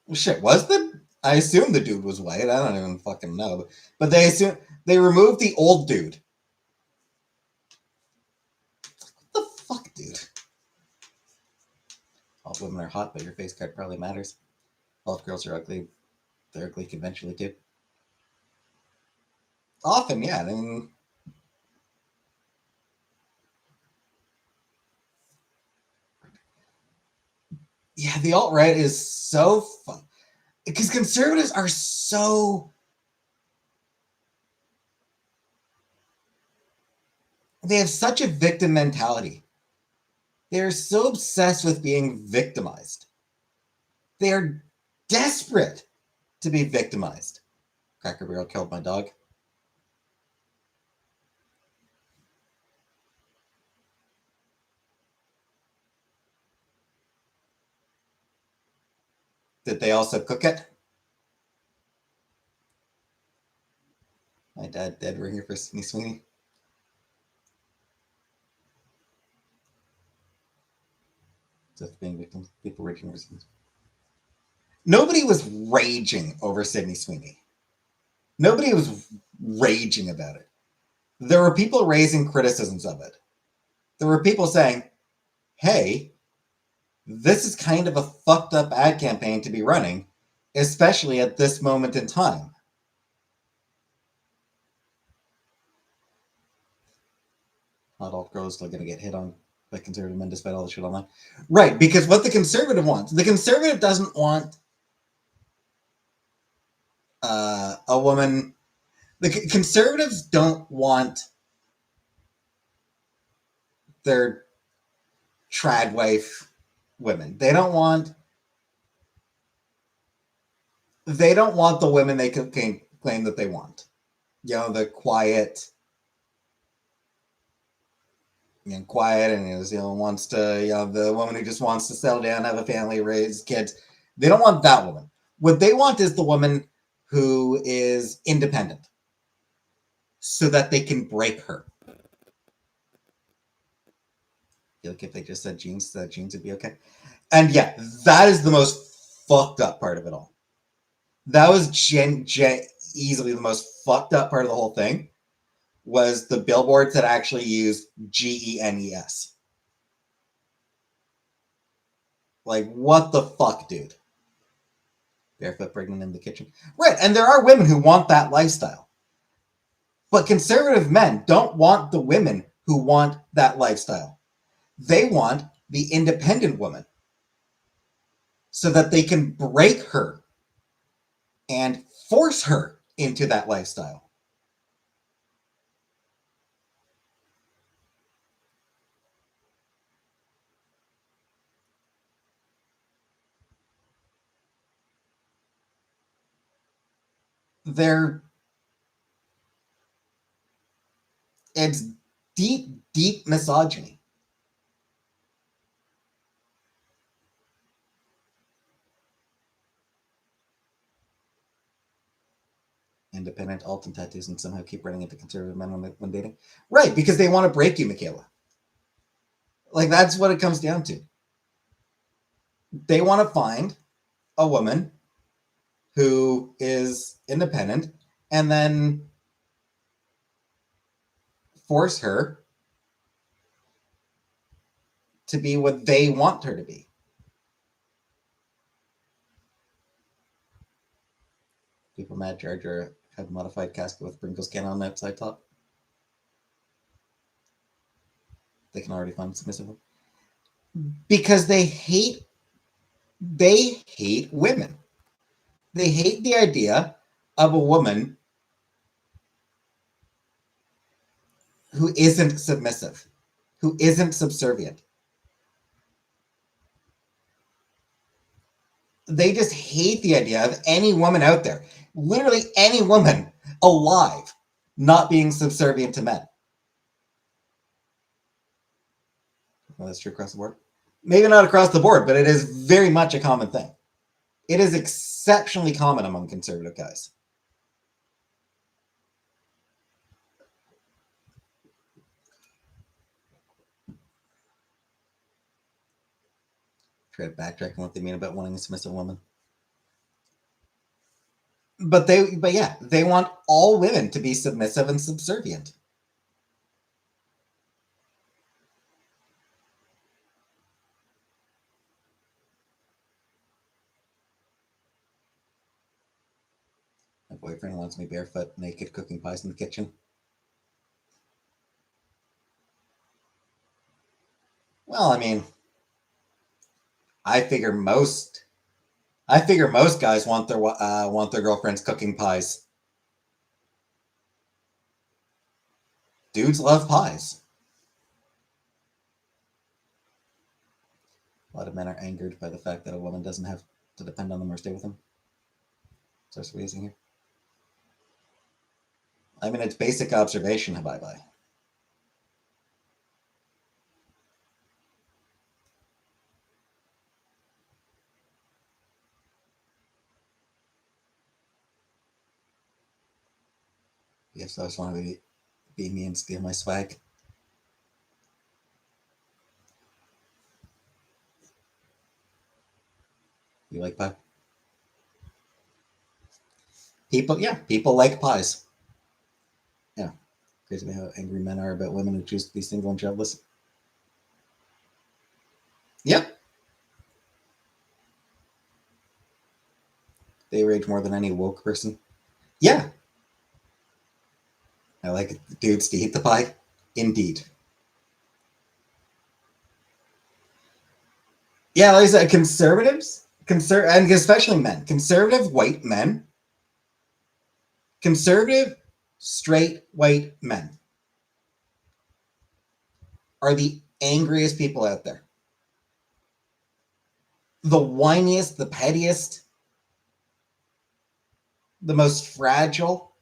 S1: Well, shit, was the I assume the dude was white. I don't even fucking know. But they removed the old dude. What the fuck, dude? All women are hot, but your face card probably matters. All girls are ugly. They're ugly conventionally too. Often, yeah. I mean, yeah, the alt right is so fun. because conservatives are so, they have such a victim mentality. They're so obsessed with being victimized. They are desperate to be victimized. Cracker Barrel killed my dog. Did they also cook it? My dad dead ringer for Sydney Sweeney. Just being victims. People raging over Sydney. Nobody was raging over Sydney Sweeney. Nobody was raging about it. There were people raising criticisms of it. There were people saying, hey, this is kind of a fucked up ad campaign to be running, especially at this moment in time. Not all girls are going to get hit on by conservative men despite all the shit online. Right, because what the conservative wants, the conservative doesn't want a woman. The conservatives don't want their trad wife women. They don't want the women they can claim that they want. You know, the quiet, quiet, and wants to, the woman who just wants to settle down, have a family, raise kids. They don't want that woman. What they want is the woman who is independent, so that they can break her. Like if they just said jeans, that jeans would be okay. And yeah, that is the most fucked up part of it all. That was easily the most fucked up part of the whole thing, was the billboards that actually used GENES. Like, what the fuck, dude? Barefoot pregnant in the kitchen. Right, and there are women who want that lifestyle. But conservative men don't want the women who want that lifestyle. They want the independent woman, so that they can break her and force her into that lifestyle. It's deep, deep misogyny. Independent, alt, and tattoos, and somehow keep running into conservative men when dating. Right, because they want to break you, Michaela. Like, that's what it comes down to. They want to find a woman who is independent and then force her to be what they want her to be. People mad Jar Jar had modified casket with Pringles can on the outside top. They can already find submissive. Because they hate women. They hate the idea of a woman who isn't submissive, who isn't subservient. They just hate the idea of any woman out there, literally any woman alive, not being subservient to men. Well, that's true across the board. Maybe not across the board, but it is very much a common thing. It is exceptionally common among conservative guys. Try to backtrack on what they mean about wanting a submissive woman. But yeah, they want all women to be submissive and subservient. My boyfriend wants me barefoot, naked, cooking pies in the kitchen. Well, I mean, I figure most I figure most guys want their girlfriends cooking pies. Dudes love pies. A lot of men are angered by the fact that a woman doesn't have to depend on them or stay with them. Starts raising here. I mean, it's basic observation. Bye bye. Yes, I just want to be me and steal my swag. You like pie? People like pies. Yeah, crazy how angry men are about women who choose to be single and childless. Yep, they rage more than any woke person. Yeah, I like dudes to eat the pie. Indeed. Yeah, like I said, conservatives, and especially men, conservative white men, conservative straight white men are the angriest people out there. The whiniest, the pettiest, the most fragile.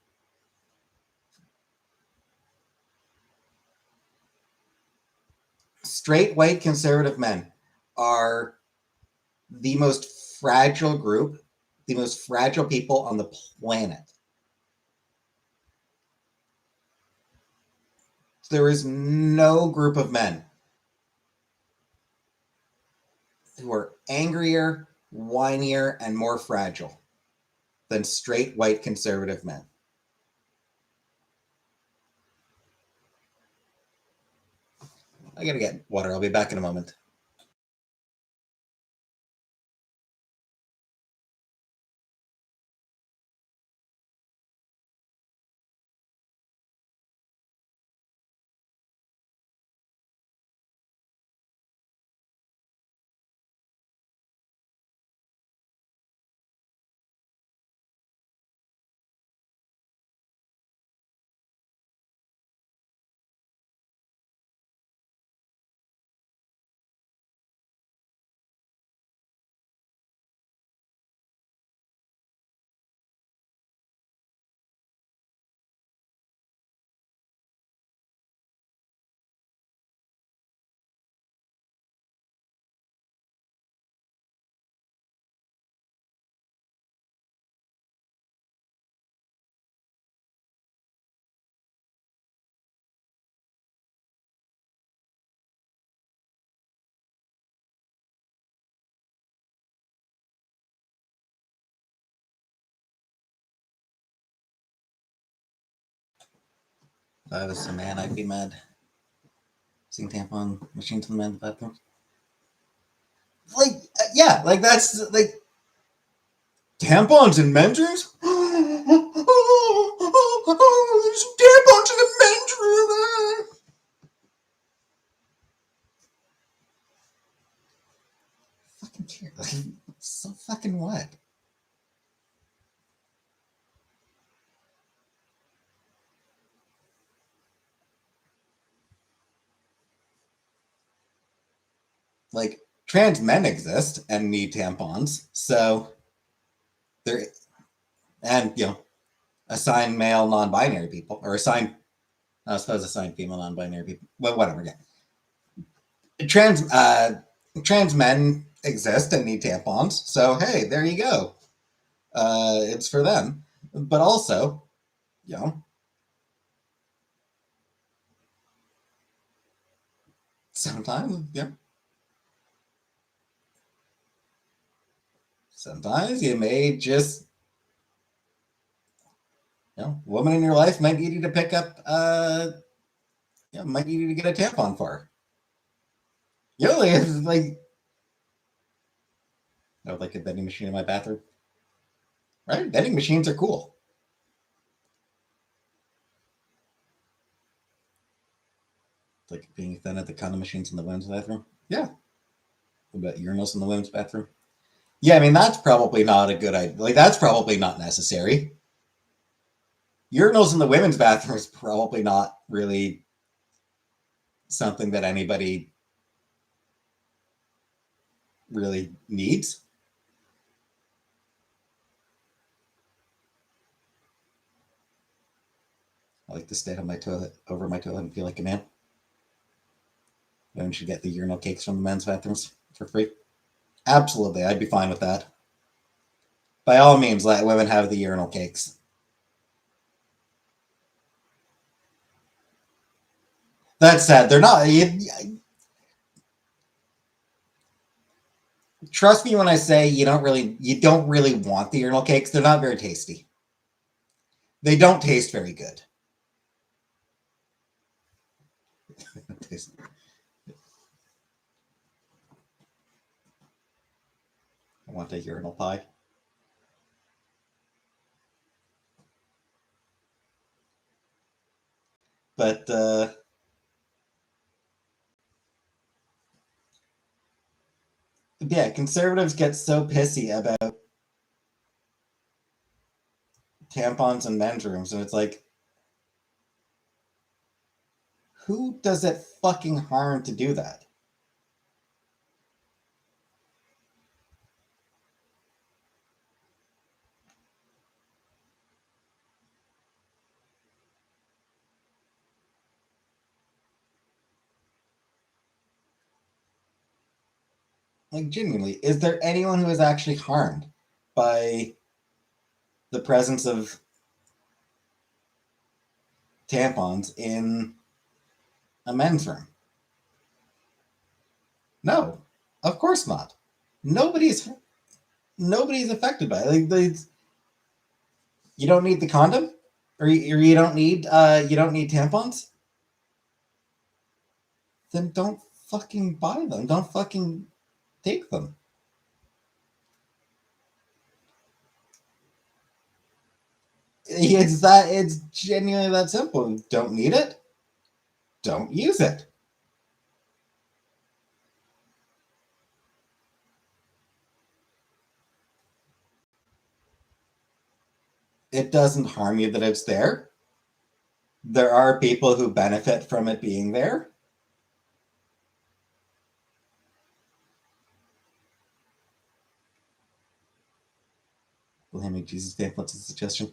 S1: Straight white conservative men are the most fragile group, the most fragile people on the planet. There is no group of men who are angrier, whinier, and more fragile than straight white conservative men. I gotta get water. I'll be back in a moment. If I was a man, I'd be mad. Seeing tampon machines in the men's bathroom. Like, yeah, like that's like tampons in men's rooms. There's tampons in the men's room. Fucking care. Like, so fucking what? Like, trans men exist and need tampons, so they're and assigned male non-binary people or assigned I suppose assigned female non-binary people. Well, whatever. Yeah, trans trans men exist and need tampons. So hey, there you go. It's for them, but also, you know, sometimes you may just woman in your life might need you to pick up might need you to get a tampon for her. It's like I would like a vending machine in my bathroom. Right? Vending machines are cool. It's like being thin at the condom machines in the women's bathroom. Yeah. What about urinals in the women's bathroom? Yeah, I mean that's probably not a good idea. Like that's probably not necessary. Urinals in the women's bathroom is probably not really something that anybody really needs. I like to stand on my toilet over my toilet and feel like a man. Women should get the urinal cakes from the men's bathrooms for free. Absolutely, I'd be fine with that. By all means, let women have the urinal cakes. That said, they're not. Trust me when I say you don't really want the urinal cakes. They're not very tasty. They don't taste very good. I want a urinal pie. But yeah, conservatives get so pissy about tampons in men's rooms, and it's like, who does it fucking harm to do that? Like, genuinely, is there anyone who is actually harmed by the presence of tampons in a men's room? No, of course not. Nobody's nobody's affected by it. Like, you don't need the condom, or you don't need tampons. Then don't fucking buy them. Don't fucking take them. It's genuinely that simple. Don't need it. Don't use it. It doesn't harm you that it's there. There are people who benefit from it being there. Blaming Jesus Dave, what's a suggestion?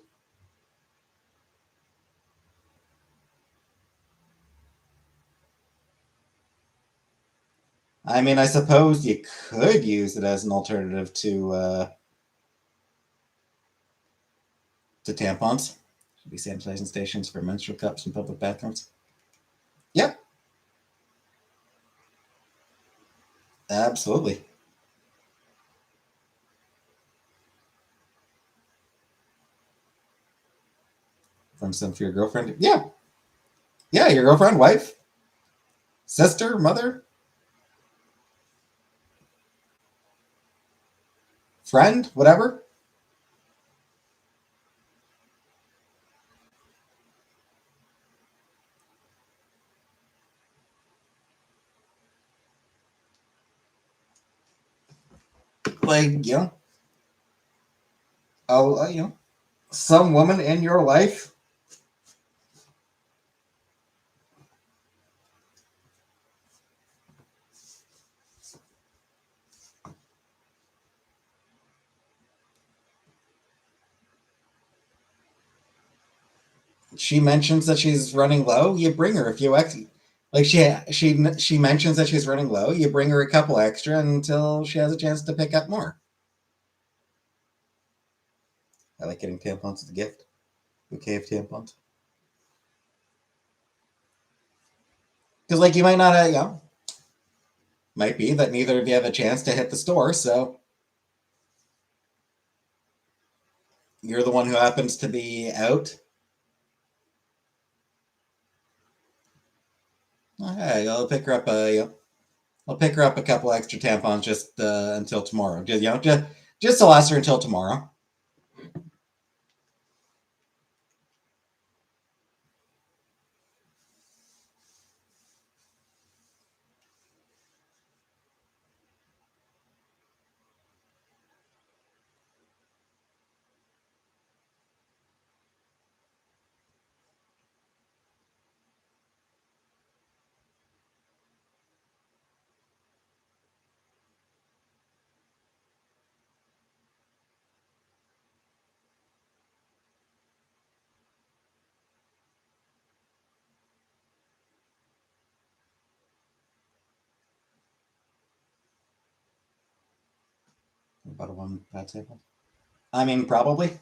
S1: I mean, I suppose you could use it as an alternative to tampons. Should be sanitizing stations for menstrual cups in public bathrooms. Yep, absolutely. From some for your girlfriend. Yeah, yeah, your girlfriend, wife, sister, mother, friend, whatever. Like, some woman in your life. She mentions that she's running low. You bring her a few extra. Like she mentions that she's running low. You bring her a couple extra until she has a chance to pick up more. I like getting tampons as a gift. Bouquet of tampons. Because like you might not, might be that neither of you have a chance to hit the store, so you're the one who happens to be out. Hey, I'll pick her up a couple extra tampons just until tomorrow. Just to last her until tomorrow. About a one bad sample. I mean, probably.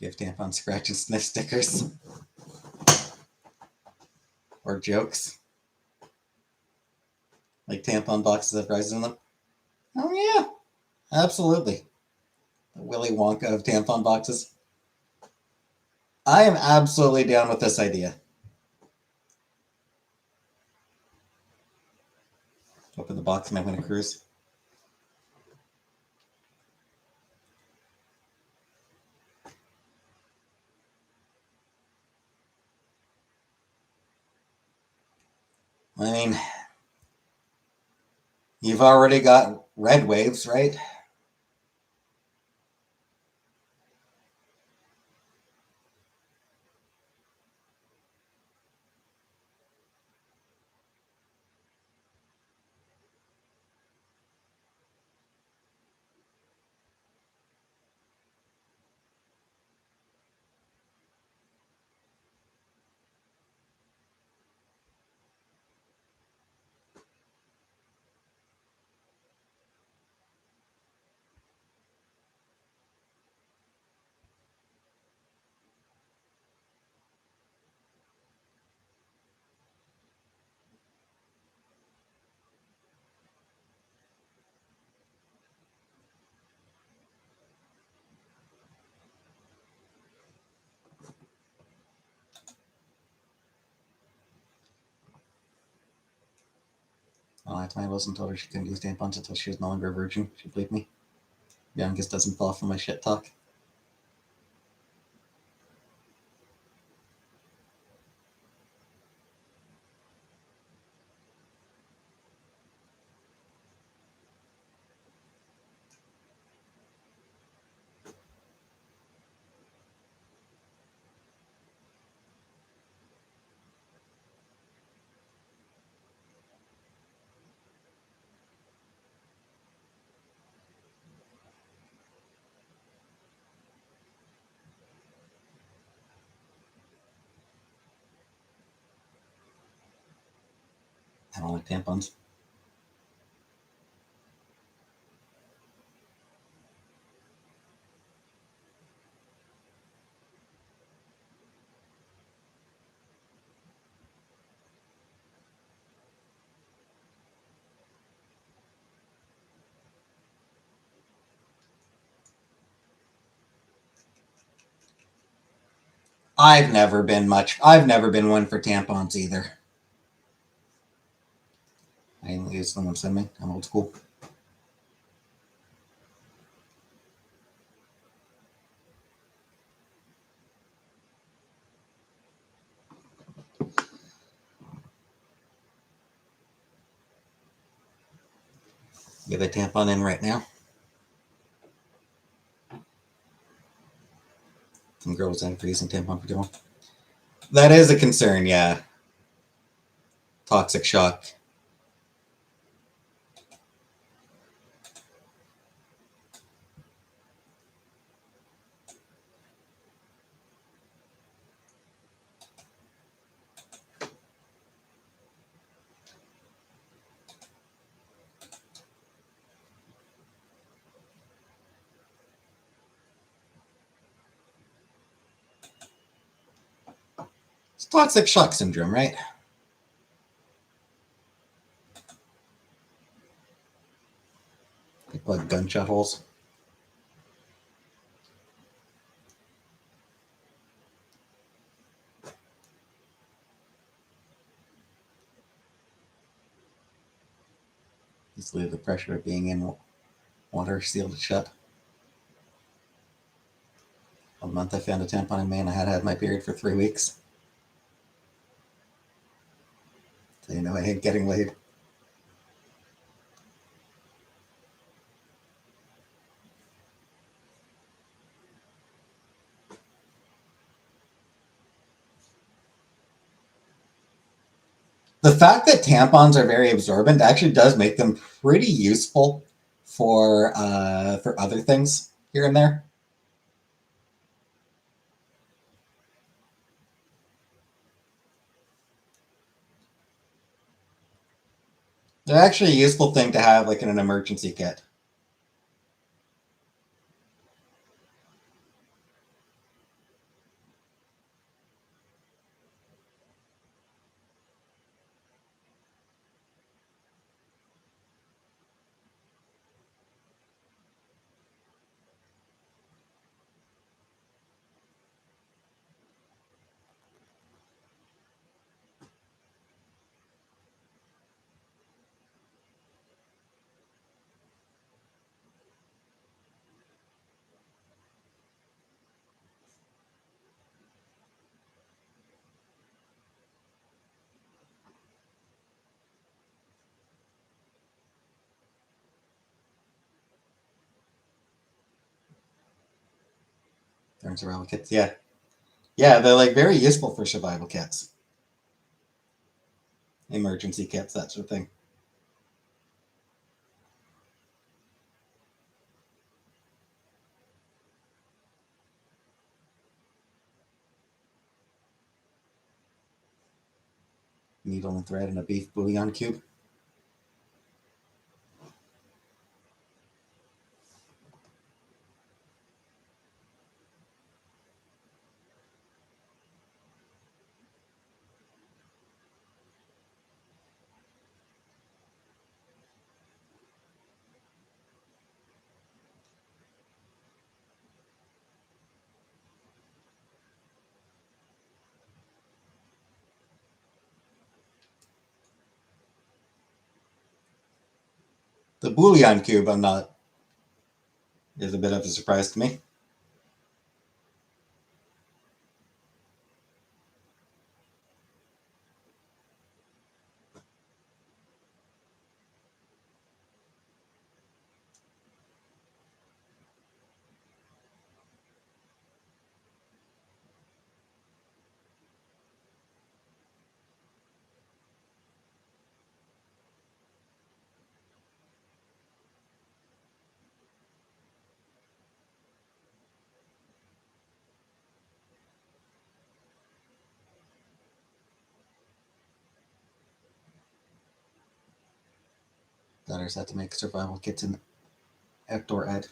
S1: Give tampon scratch and sniff stickers or jokes. Like tampon boxes have prizes in them. Oh yeah, absolutely. The Willy Wonka of tampon boxes. I am absolutely down with this idea. Open the box and I win a cruise. I mean, you've already got red waves, right? Well, I told my Wilson told her she couldn't use tampons until she was no longer a virgin. She believed me. Youngest doesn't fall for my shit talk. I don't like tampons. I've never been one for tampons either. I only use them when send me. I'm old school. Get a tampon in right now. Some girls in for using tampon for too. That is a concern, yeah. Toxic shock. It's toxic shock syndrome, right? They plug gunshot holes. Easily the pressure of being in water sealed it shut. A month I found a tampon in May and I had had my period for 3 weeks. So you know I hate getting laid. The fact that tampons are very absorbent actually does make them pretty useful for other things here and there. They're actually a useful thing to have like in an emergency kit. They're survival kits, yeah. Yeah, they're like very useful for survival kits, emergency kits, that sort of thing. Needle and thread and a beef bouillon cube. The bouillon cube, I'm not, is a bit of a surprise to me. Daughters had to make survival kits in outdoor ed.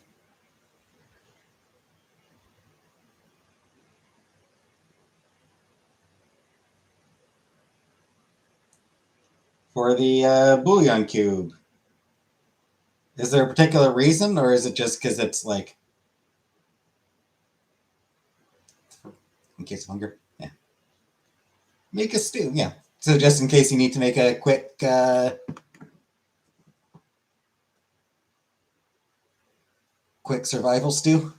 S1: For the bouillon cube, is there a particular reason, or is it just because it's like in case of hunger? Yeah, make a stew. Yeah, so just in case you need to make a quick survival stew.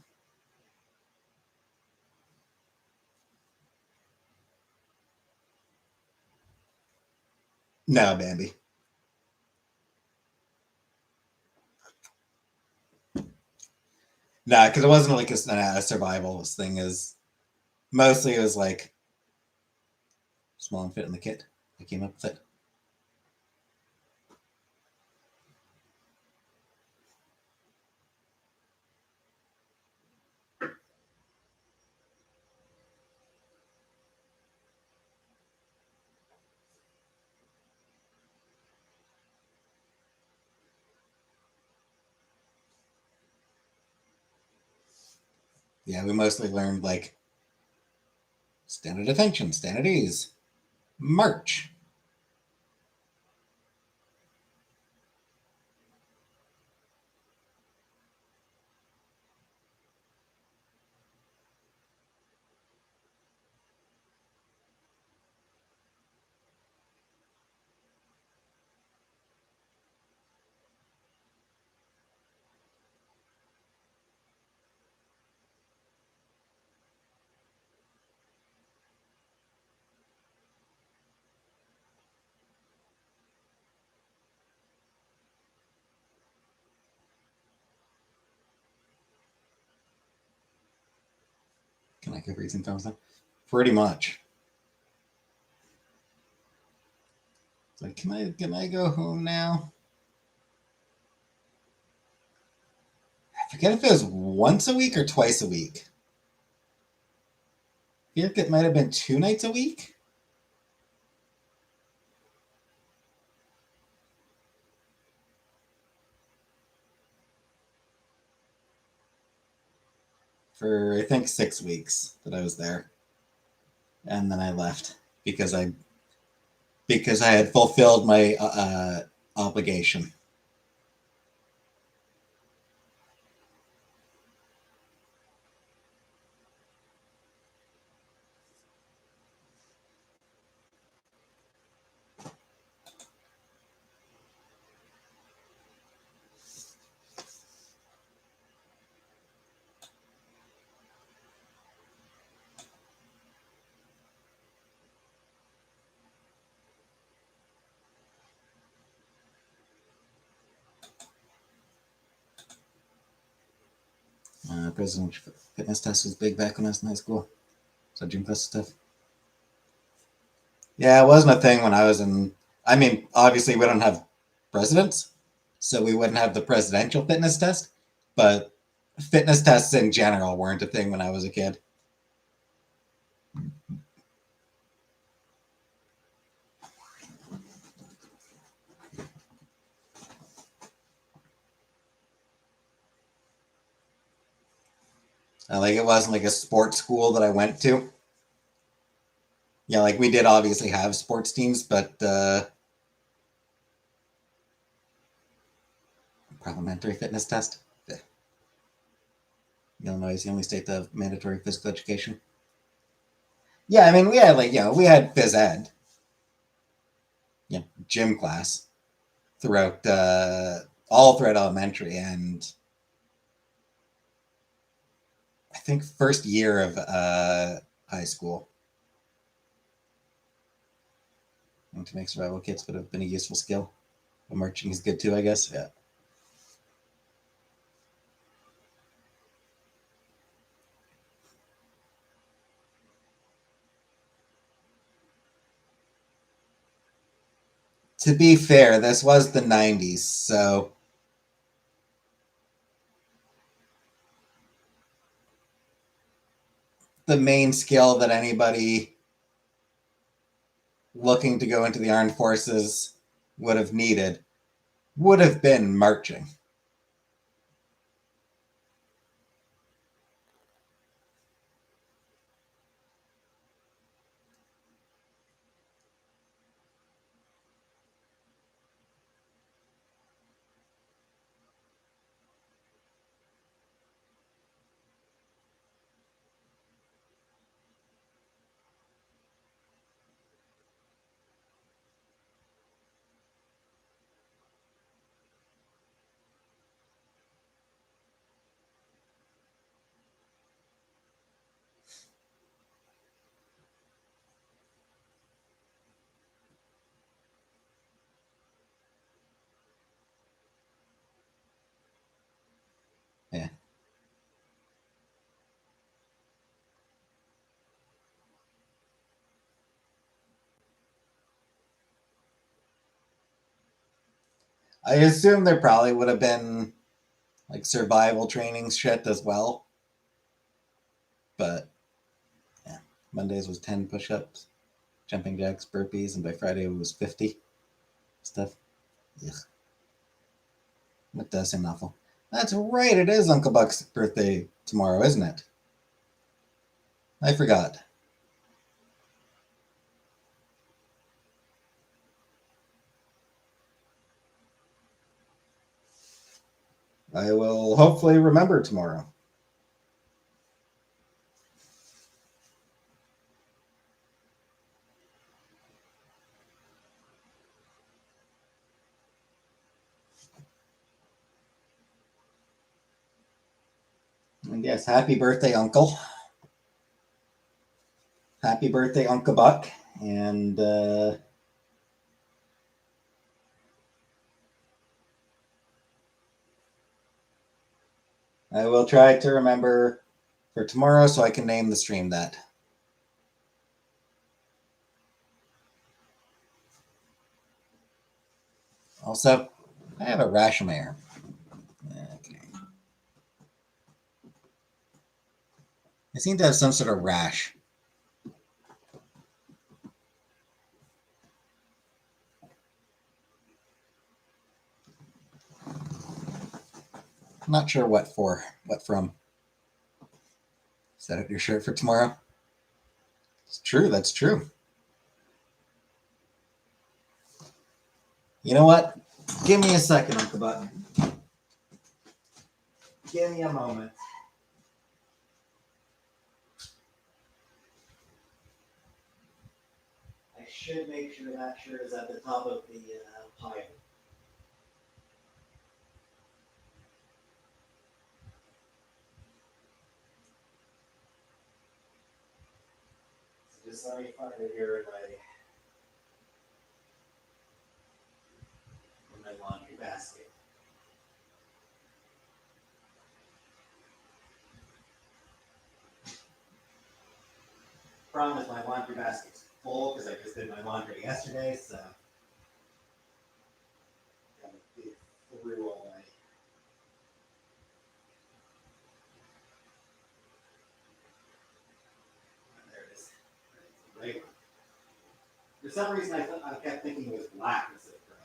S1: No, Bambi. Nah, because it wasn't like a survival thing. Is mostly it was like small and fit in the kit. I came up with it. Yeah, we mostly learned like standard attention, standard ease, march. Like a recent conversation. Pretty much. It's like, can I go home now? I forget if it was once a week or twice a week. I feel like it might have been 2 nights a week. For I think 6 weeks that I was there, and then I left because I had fulfilled my obligation. Presidential fitness test was big back when I was in high school. So gym class stuff. Yeah, it wasn't a thing when I was in. I mean, obviously we don't have presidents, so we wouldn't have the presidential fitness test. But fitness tests in general weren't a thing when I was a kid. Like it wasn't like a sports school that I went to. Yeah, like we did obviously have sports teams, but parliamentary fitness test. Yeah. Illinois is the only state that have mandatory physical education. Yeah, I mean we had we had phys ed, gym class throughout all throughout elementary and I think first year of high school. And to make survival kits would have been a useful skill. But marching is good too, I guess. Yeah. To be fair, this was the 90s, so the main skill that anybody looking to go into the armed forces would have needed would have been marching. Yeah. I assume there probably would have been like survival training shit as well. But yeah, Mondays was 10 push ups, jumping jacks, burpees, and by Friday it was 50 stuff. Ugh. That does seem awful. That's right, it is Uncle Buck's birthday tomorrow, isn't it? I forgot. I will hopefully remember tomorrow. And yes, happy birthday, Uncle. Happy birthday, Uncle Buck. And I will try to remember for tomorrow so I can name the stream that. Also, I have a rash in my arm. Okay. I seem to have some sort of rash. I'm not sure what for. What from? Set up your shirt for tomorrow. It's true. That's true. You know what? Give me a second, Uncle Button. Give me a moment. I should make sure that shirt is at the top of the pile. So just let me find it here in my laundry basket. Problem is my laundry basket's full because I just did my laundry yesterday, so gotta dig through all my. There it is. Right. For some reason, I kept thinking it was black instead of gray.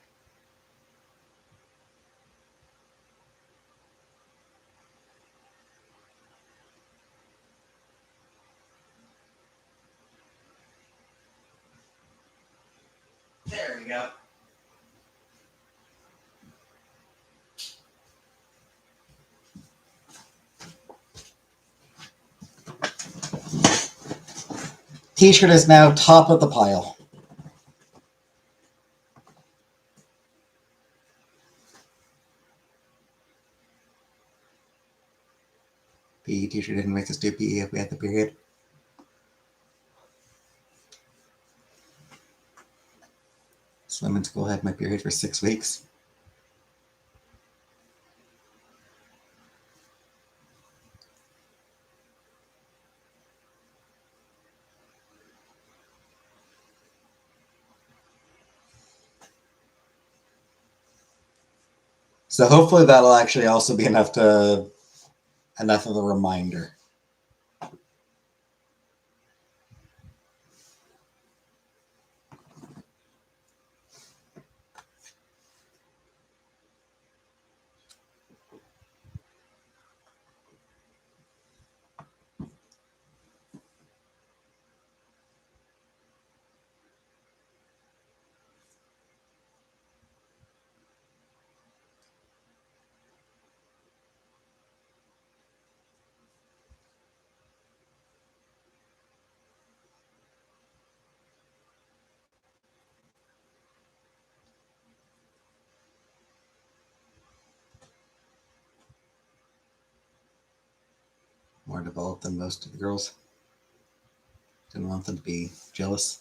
S1: There we go. T-shirt is now top of the pile. PE T-shirt didn't make us do PE if we had the period. Swim in school had my period for 6 weeks. So hopefully that'll actually also be enough of a reminder. More developed than most of the girls. Didn't want them to be jealous.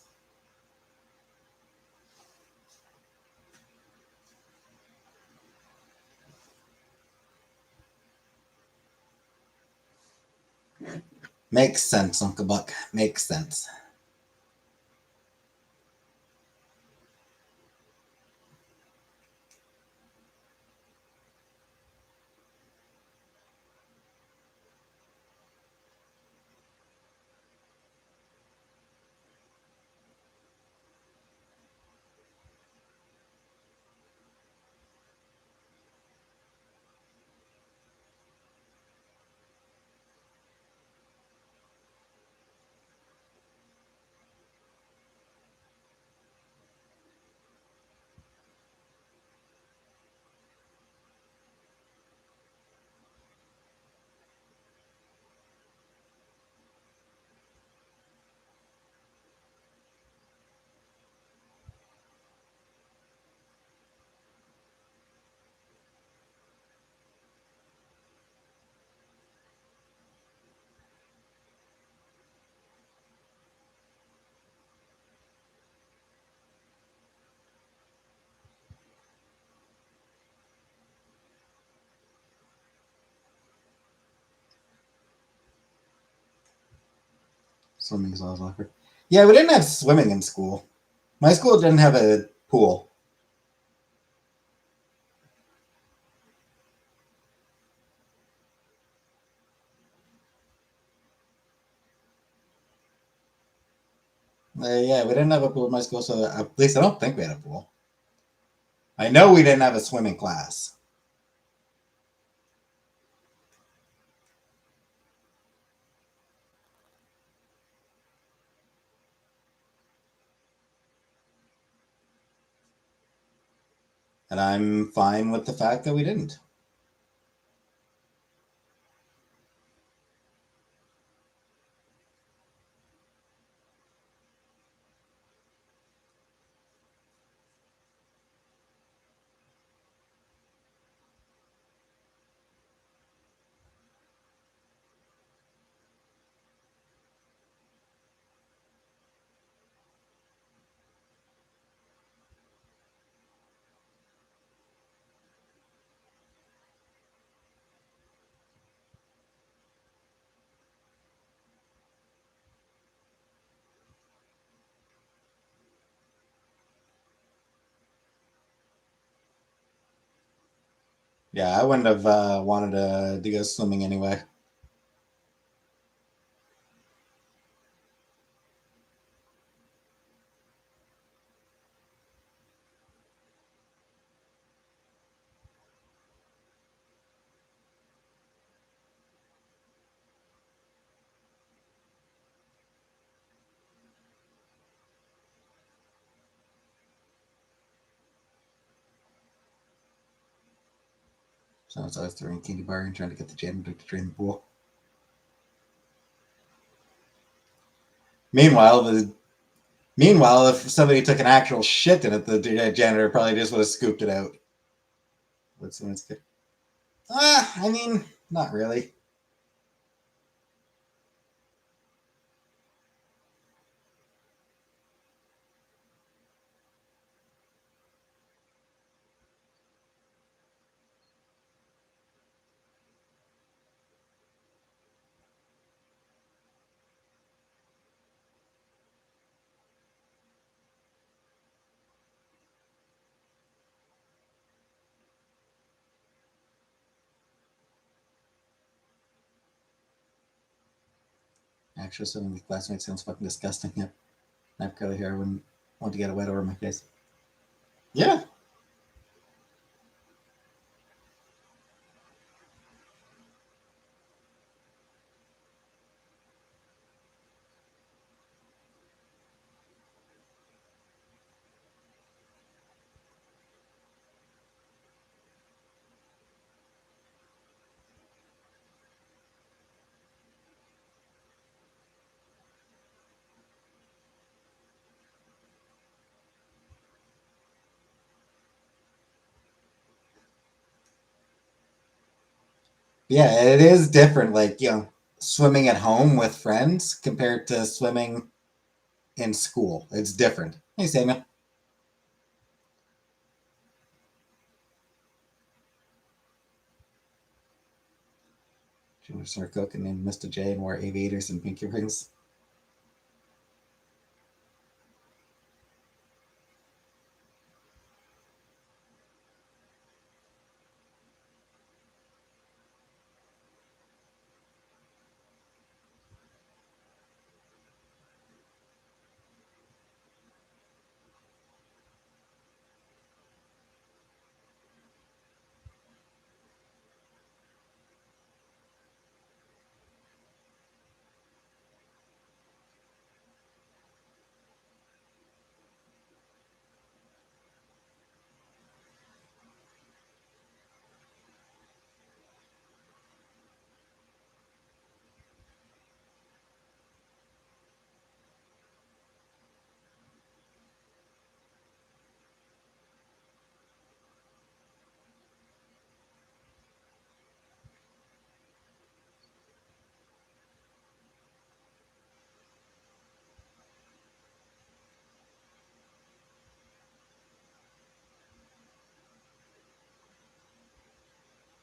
S1: Makes sense, Uncle Buck. Makes sense. Swimming is always awkward. Yeah, we didn't have swimming in school. My school didn't have a pool. Yeah, we didn't have a pool in my school, so at least I don't think we had a pool. I know we didn't have a swimming class. And I'm fine with the fact that we didn't. Yeah, I wouldn't have wanted to go swimming anyway. So I was always throwing candy bar and trying to get the janitor to drain the pool. Meanwhile, if somebody took an actual shit in it, the janitor probably just would have scooped it out. What's good? I mean, not really. Actually, swimming with classmates sounds fucking disgusting. Yep. I have curly hair. I wouldn't want to get it wet over my face. Yeah. Yeah, it is different. Like, swimming at home with friends compared to swimming in school. It's different. Hey, Samuel. Junior Sir Cook and then Mr. J and wore aviators and pinky rings.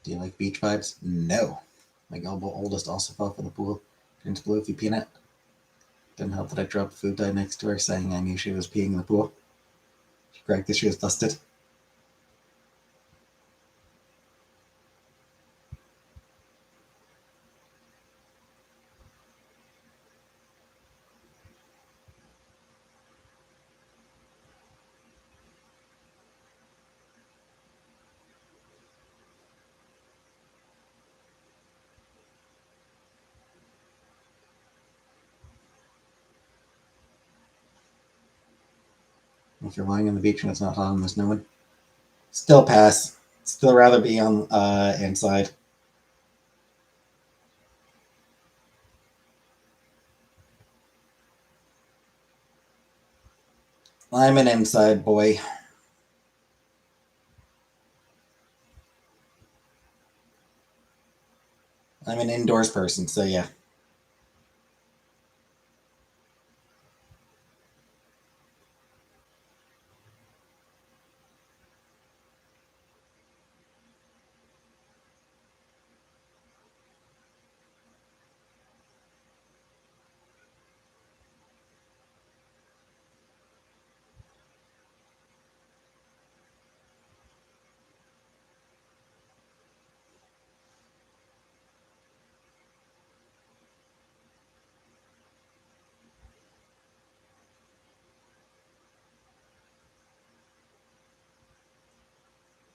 S1: Do you like beach vibes? No. My oldest also fell for the pool. Turns blue if you pee in it. Didn't help that I dropped food dye next to her, saying I knew she was peeing in the pool. She corrected that she was dusted. If you're lying on the beach and it's not hot and there's no one, still pass. Still rather be on inside. I'm an inside boy. I'm an indoors person, so yeah.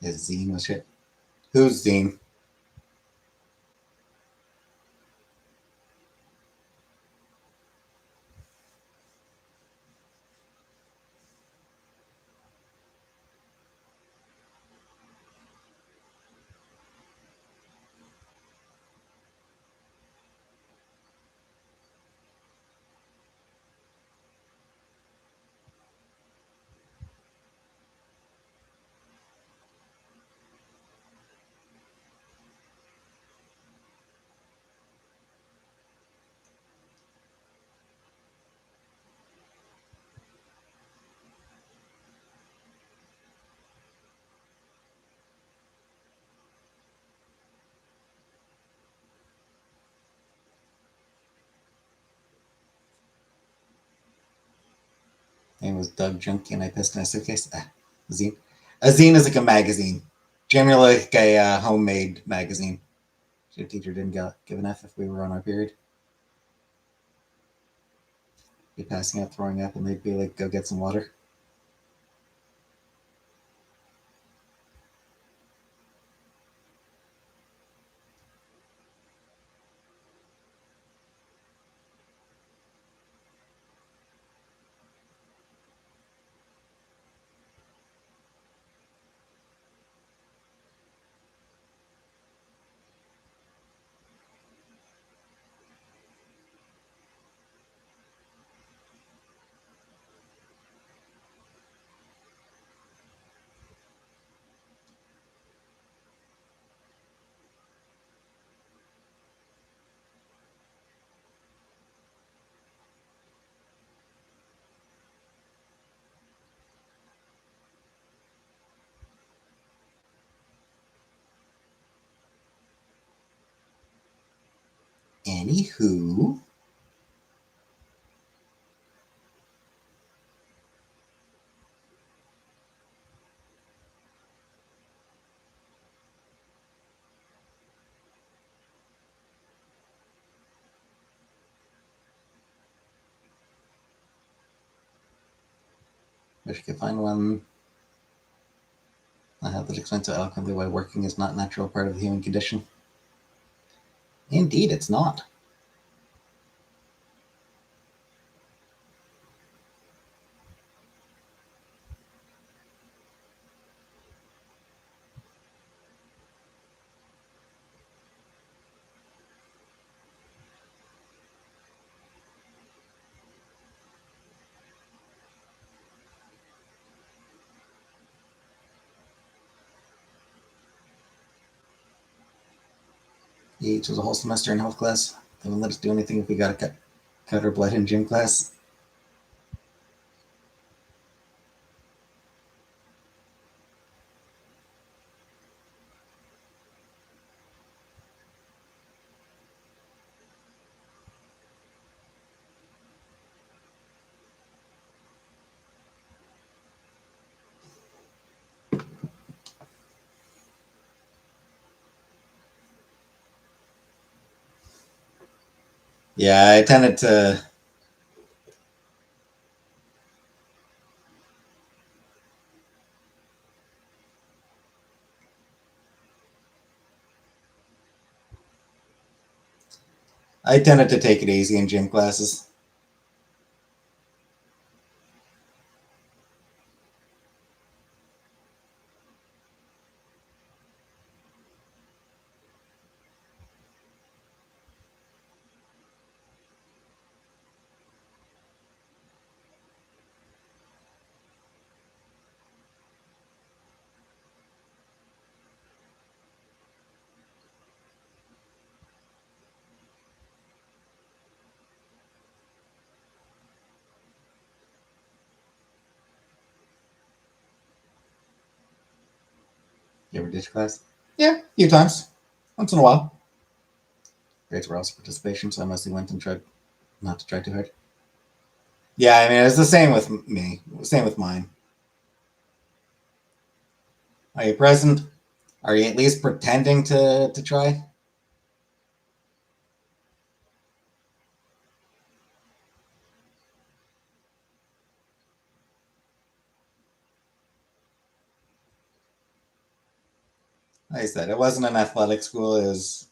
S1: Is Zine was shit? Who's Zine? Name was Doug Junkie, and I pissed in a suitcase. Zine. A zine is like a magazine, generally like a homemade magazine. Your teacher didn't give an F if we were on our period. Be passing out, throwing up, and they'd be like, "Go get some water." Anywho, if you could find one I have that explains eloquently why working is not a natural part of the human condition. Indeed, it's not. Each was a whole semester in health class. They wouldn't let us do anything if we got a cut our blood in gym class. Yeah, I tended to. I tended to take it easy in gym classes. You ever ditch class? Yeah, a few times. Once in a while. Grades were also participation, so I mostly went and tried not to try too hard. Yeah, I mean, it's the same with me. Same with mine. Are you present? Are you at least pretending to try? Like I said, it wasn't an athletic school. It was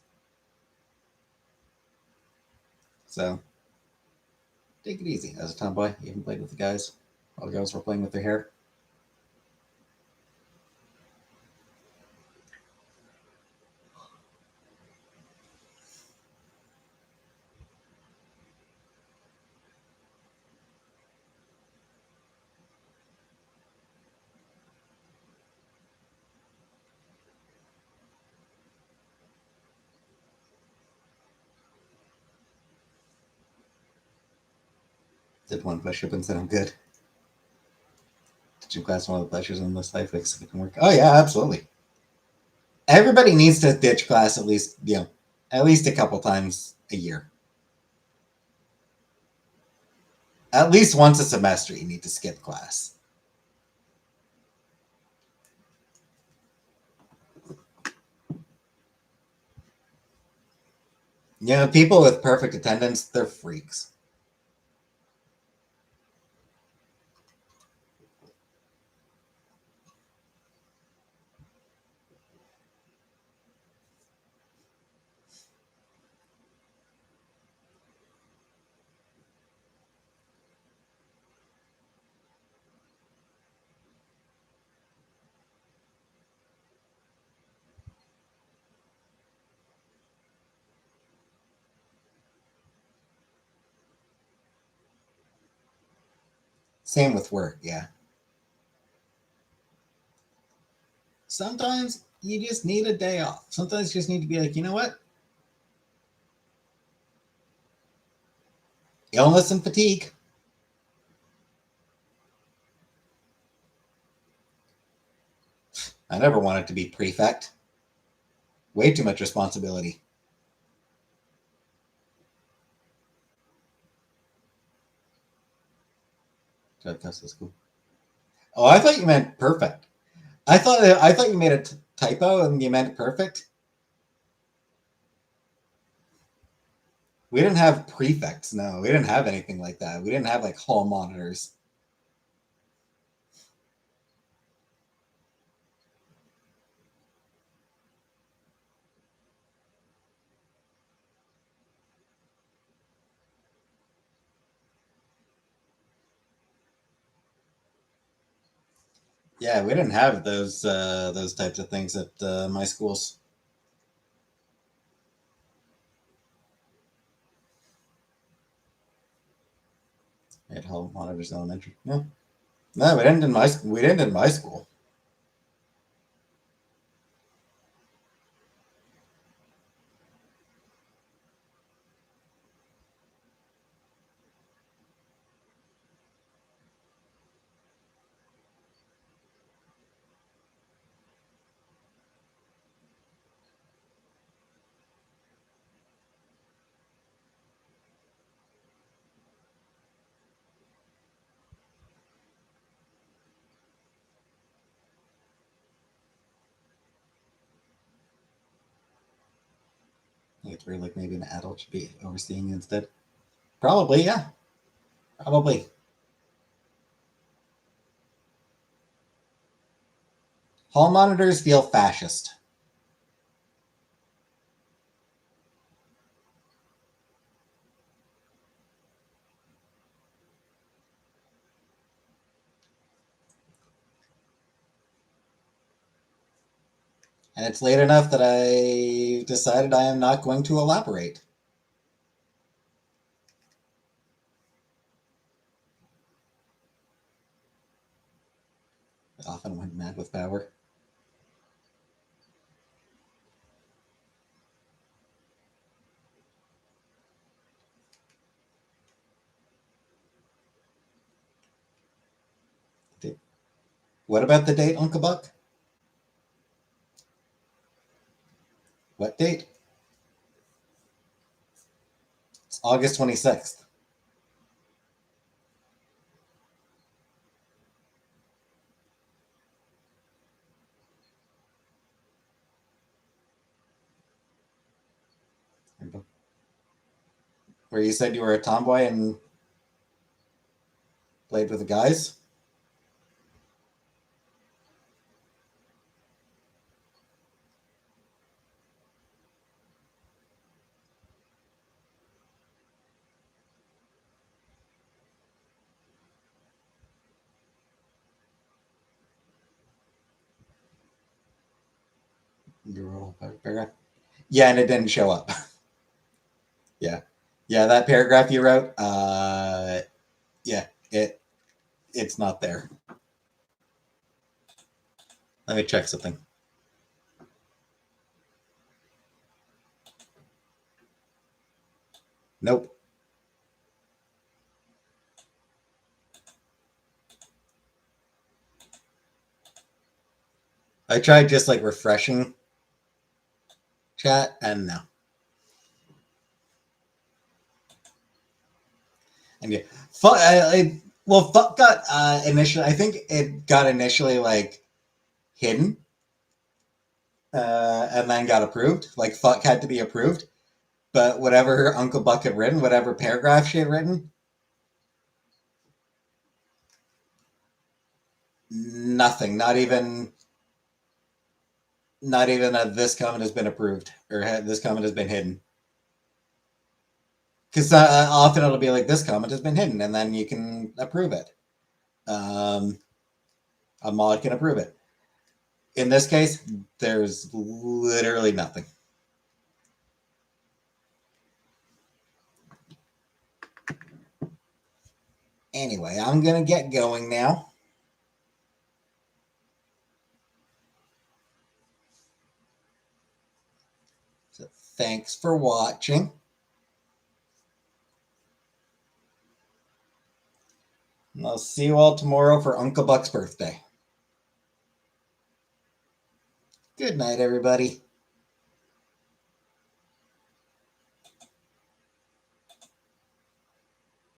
S1: so take it easy. As a tomboy, you even played with the guys while the girls were playing with their hair. Did one push up and said I'm good. Did you class one of the pleasures in this life? Like, so it can work. Oh yeah, absolutely. Everybody needs to ditch class at least, at least a couple times a year. At least once a semester, you need to skip class. People with perfect attendance, they're freaks. Same with work, yeah. Sometimes you just need a day off. Sometimes you just need to be like, you know what? Illness and fatigue. I never wanted to be prefect. Way too much responsibility. That's cool. Oh, I thought you meant perfect. I thought you made a typo and you meant perfect. We didn't have prefects. No, we didn't have anything like that. We didn't have like hall monitors. Yeah, we didn't have those types of things at my schools. We had hall monitors in elementary. Yeah. No, we didn't in my we didn't in my school. I think it's weird. Like maybe an adult should be overseeing instead. Probably, yeah. Probably. Hall monitors feel fascist. And it's late enough that I decided I am not going to elaborate. I often went mad with power. What about the date, Uncle Buck? What date? It's August 26th. Where you said you were a tomboy and played with the guys? Yeah, and it didn't show up. Yeah. Yeah, that paragraph you wrote, yeah, it's not there. Let me check something. Nope. I tried just like refreshing chat and no. And yeah, fuck got initially. I think it got initially like hidden, and then got approved. Like fuck had to be approved, but whatever Uncle Buck had written, whatever paragraph she had written, nothing. Not even a this comment has been approved or this comment has been hidden. Because often it'll be like this comment has been hidden, and then you can approve it. A mod can approve it. In this case, there's literally nothing. Anyway, I'm gonna get going now. So thanks for watching. And I'll see you all tomorrow for Uncle Buck's birthday. Good night, everybody.